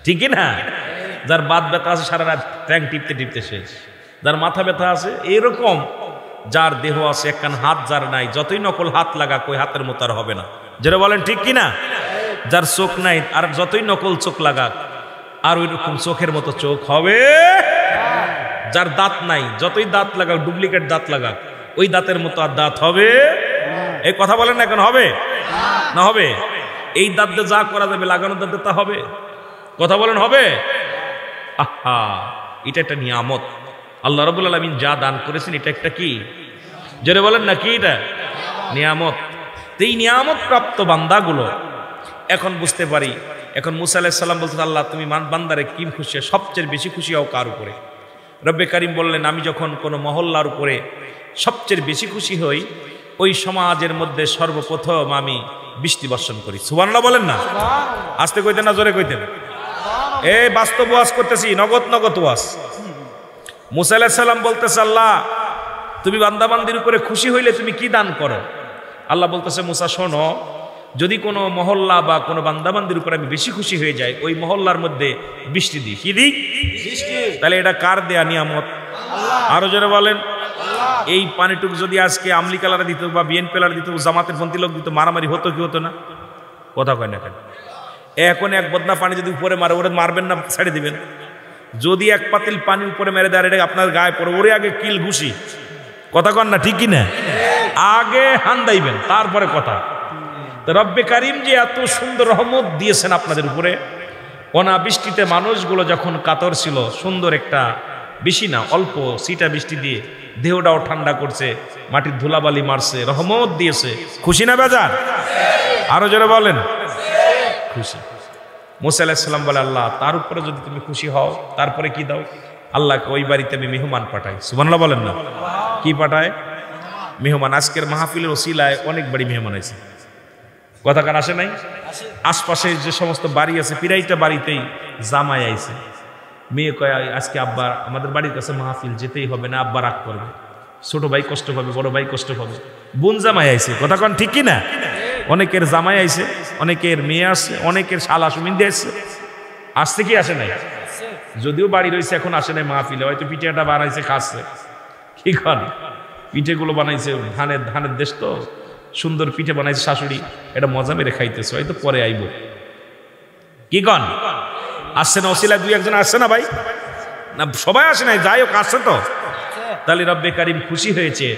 ঠিক না? যার বাত ব্যথা আছে সারা রাত ট্যাং টিপতে টিপতে শেষ। যার মাথা ব্যথা আছে এরকম, যার দেহ আছে একখান হাত যার নাই, যতই নকল হাত লাগা কই হাতের মতো আর হবে না। যেটা বলেন ঠিক কিনা? যার চোখ নাই, আর যতই নকল চোখ লাগাক আর ওই রকম চোখের মতো চোখ হবে। যার দাঁত নাই, যতই দাঁত লাগাক, ডুপ্লিকেট দাঁত লাগাক, ওই দাঁতের মতো আর দাঁত হবে? এই কথা বলেন না, এখন হবে না? হবে। এই দাঁত দিয়ে যা করা যাবে লাগানোর দাঁতে তা হবে। কথা বলেন হবে? আহা, এটা একটা নিয়ামত আল্লাহ রাব্বুল আলামিন যা দান করেছেন, এটা একটা কি? জোরে বলেন না কি? এটা নিয়ামত। এই নিয়ামত প্রাপ্ত বান্দাগুলো এখন বুঝতে পারি। এখন মুসা আলাইহিস সালাম বলতে, আল্লাহ তুমি বান্দারে কি খুশি, সবচেয়ে বেশি খুশি হও কার উপরে? রব্বে কারিম বললেন, আমি যখন কোনো মহল্লার উপরে সবচেয়ে বেশি খুশি হই, ওই সমাজের মধ্যে সর্বপ্রথম আমি বৃষ্টি বর্ষণ করি। সুবহানাল্লাহ বলেন না? আস্তে কইতেন না জোরে কইতেন? এই বাস্তব ওয়াজ করতেছি, নগদ নগদ ওয়াজ। মুসা আলাইহিস সালাম বলতেছে, আল্লাহ তুমি বান্দাবান্দির উপরে খুশি হইলে তুমি কি দান করো? আল্লাহ বলতেছে, মুসা শোনো, যদি কোনো মহল্লা বা কোনো বান্দাবান্দির উপরে আমি বেশি খুশি হয়ে যাই, ওই মহল্লার মধ্যে বৃষ্টি দিই। কি দিই? তাহলে এটা কার দেয়া নিয়ামত? আরো জোরে বলেন। এই পানিটুকু যদি আজকে আমলি কালারে দিত বা বিএনপি কালারে দিত, জামাতের পন্থী লোক দিত, মারামারি হতো কি হতো না? কথা কয় না কেন? এখন এক বদনা পানি যদি উপরে মারে, ওরে মারবেন না ছেড়ে দিবেন? যদি এক পাতিল পানি উপরে মেরে দেয়, এটা আপনার গায়ে পড়ে, ওরে আগে কিল ঘুষি। কথা কন না, ঠিক কি না? আগে হান্দাইবেন, তারপরে কথা। তো রব্বে কারিম যে এত সুন্দর রহমত দিয়েছেন আপনাদের উপরে, অনাবৃষ্টিতে মানুষগুলো যখন কাতর ছিল, সুন্দর একটা, বেশি না অল্প সিটা বৃষ্টি দিয়ে দেহটাও ঠান্ডা করছে, মাটির ধুলাবালি মারছে, রহমত দিয়েছে। খুশি না বেজার? আরো জোরে বলেন। খুশি। মুসা আলাইহিস সালাম বলে, আল্লাহ তার উপরে যদি তুমি খুশি হও, তারপরে কি দাও? আল্লাহকে ওই বাড়িতে আমি মেহমান পাঠাই। সুবহানাল্লাহ বলেন না? কি পাঠায়? মেহমান। আজকের মাহফিলের ওসিলায় অনেক বাড়ি মেহমান আছে। কথা কান আসে নাই? আশপাশে যে সমস্ত বাড়ি আছে, পিরাইটা বাড়িতেই জামাই আইছে। মেয়ে কয়, আজকে আব্বা আমাদের বাড়ির কাছে মাহফিল, যেতেই হবে না, আব্বা রাগ করবে, ছোট ভাই কষ্ট পাবে, বড় ভাই কষ্ট পাবে। বোন জামাই আইছে। কথা কন ঠিক কি না? অনেকের জামাই আইছে, অনেকের মেয়ে আসছে, অনেকের শালা সুমিন্দি আসছে। আসছে কি আসে নাই? যদিও বাড়ি রয়েছে, এখন আসে নাই মাহফিলে, হয়তো পিঠেটা বানাইছে, খাচ্ছে। কি কন? পিঠেগুলো বানাইছে, ধানের দেশ তো, সুন্দর পিঠে বানাইছে শাশুড়ি, এটা মজা মেরে খাইতেছে, হয়তো পরে আইব। কি কন? আসছে না ওসিলা? দুই একজন আসছে না ভাই? না সবাই আসে নাই, যাই হোক আসছে তো। তাহলে রব্বে কারিম খুশি হয়েছে।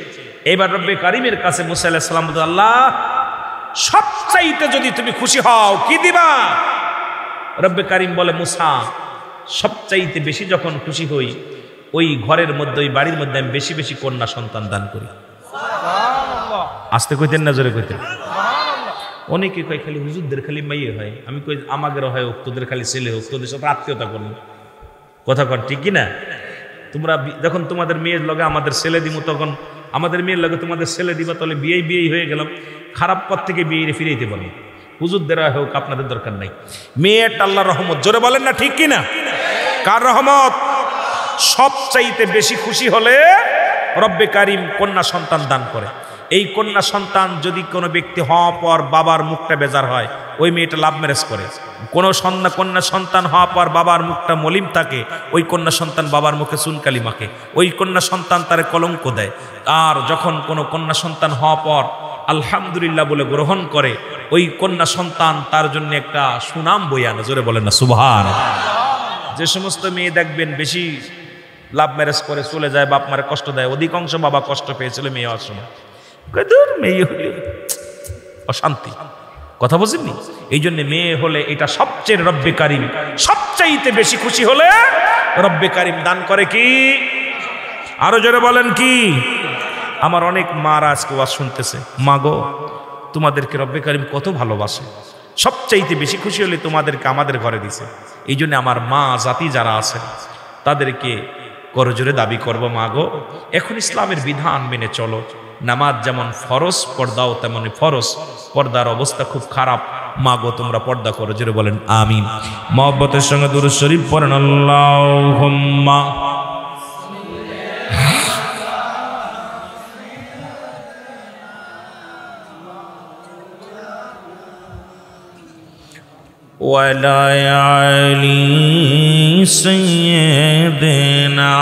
এবার রব্বে কারিমের কাছে মুসা আলাইহিস সালাম বললেন, আল্লাহ সবচাইতে যদি তুমি খুশি হও, কি দিবা? রব্বে কারিম বলে, মুসা সবচাইতে বেশি যখন খুশি হই, ওই ঘরের মধ্যে, ওই বাড়ির মধ্যে আমি বেশি বেশি কন্যা সন্তান দান করি। আসতে কইতেন না জোরে কইতেন? অনেকে কয় খালি হুজুরদের খালি মাইয়ে হয়, আমি কই আমাদের হয় হোক, তোদের খালি ছেলে হোক, তোদের সাথে আত্মীয়তা করুন। কথা কন ঠিক কি না? তোমরা যখন তোমাদের মেয়ের লগে আমাদের ছেলে দিব, তখন আমাদের মেয়ের লগে তোমাদের ছেলে দিবা, তাহলে বিয়েই হয়ে গেলাম। খারাপ পথ থেকে বিয়ে ফিরাইতে পারবো। হুজুরদের হয় হোক, আপনাদের দরকার নাই। মেয়েটা আল্লাহর রহমত। জোরে বলেন না ঠিক কি না? কার রহমত? সবচাইতে বেশি খুশি হলে রব্বে কারিম কন্যা সন্তান দান করে। এই কন্যা সন্তান যদি কোনো ব্যক্তি হওয়ার পর বাবার মুখটা বেজার হয়, ওই মেয়েটা লাভ ম্যারেজ করে। কোনো কন্যা সন্তান হওয়ার পর বাবার মুখটা মলিম থাকে, ওই কন্যা সন্তান বাবার মুখে চুনকালি মাখে, ওই কন্যা সন্তান তারে কলঙ্ক দেয়। আর যখন কোনো কন্যা সন্তান হওয়ার পর আলহামদুলিল্লাহ বলে গ্রহণ করে, ওই কন্যা সন্তান তার জন্য একটা সুনাম বয়ে আনে। জোরে বলেন না সুবহানাল্লাহ। যে সমস্ত মেয়ে দেখবেন বেশি লাভ ম্যারেজ করে চলে যায়, বাপ মারে কষ্ট দেয়, অধিকাংশ বাবা কষ্ট পেয়েছিল মেয়ে হওয়ার সময়। মেয়ে হলে অশান্তি। কথা বুঝেননি? এই জন্য মেয়ে হলে এটা সবচেয়ে রব্বে কারিম সবচাইতে বেশি খুশি হলে রব্বে কারিম দান করে কি? আরো জোরে বলেন কি? আমার অনেক মারা আজকে ওয়াজ শুনতেছে, মা গো তোমাদেরকে রব্বে কারিম কত ভালোবাসে, সবচাইতে বেশি খুশি হলে তোমাদেরকে আমাদের ঘরে দিছে। এই জন্য আমার মা জাতি যারা আছে তাদেরকে করজোরে দাবি করবো, মা গো এখন ইসলামের বিধান মেনে চলো। নামাজ যেমন ফরজ, পর্দাও তেমনি ফরজ। পর্দার অবস্থা খুব খারাপ, মা গো তোমরা পর্দা করো। জোরে বলেন আমিন। মহব্বতের সঙ্গে দুরূদ শরীফ পড়েন আল্লাহুম্মা। ওয়ালা আলি সাইয়্যিদিনা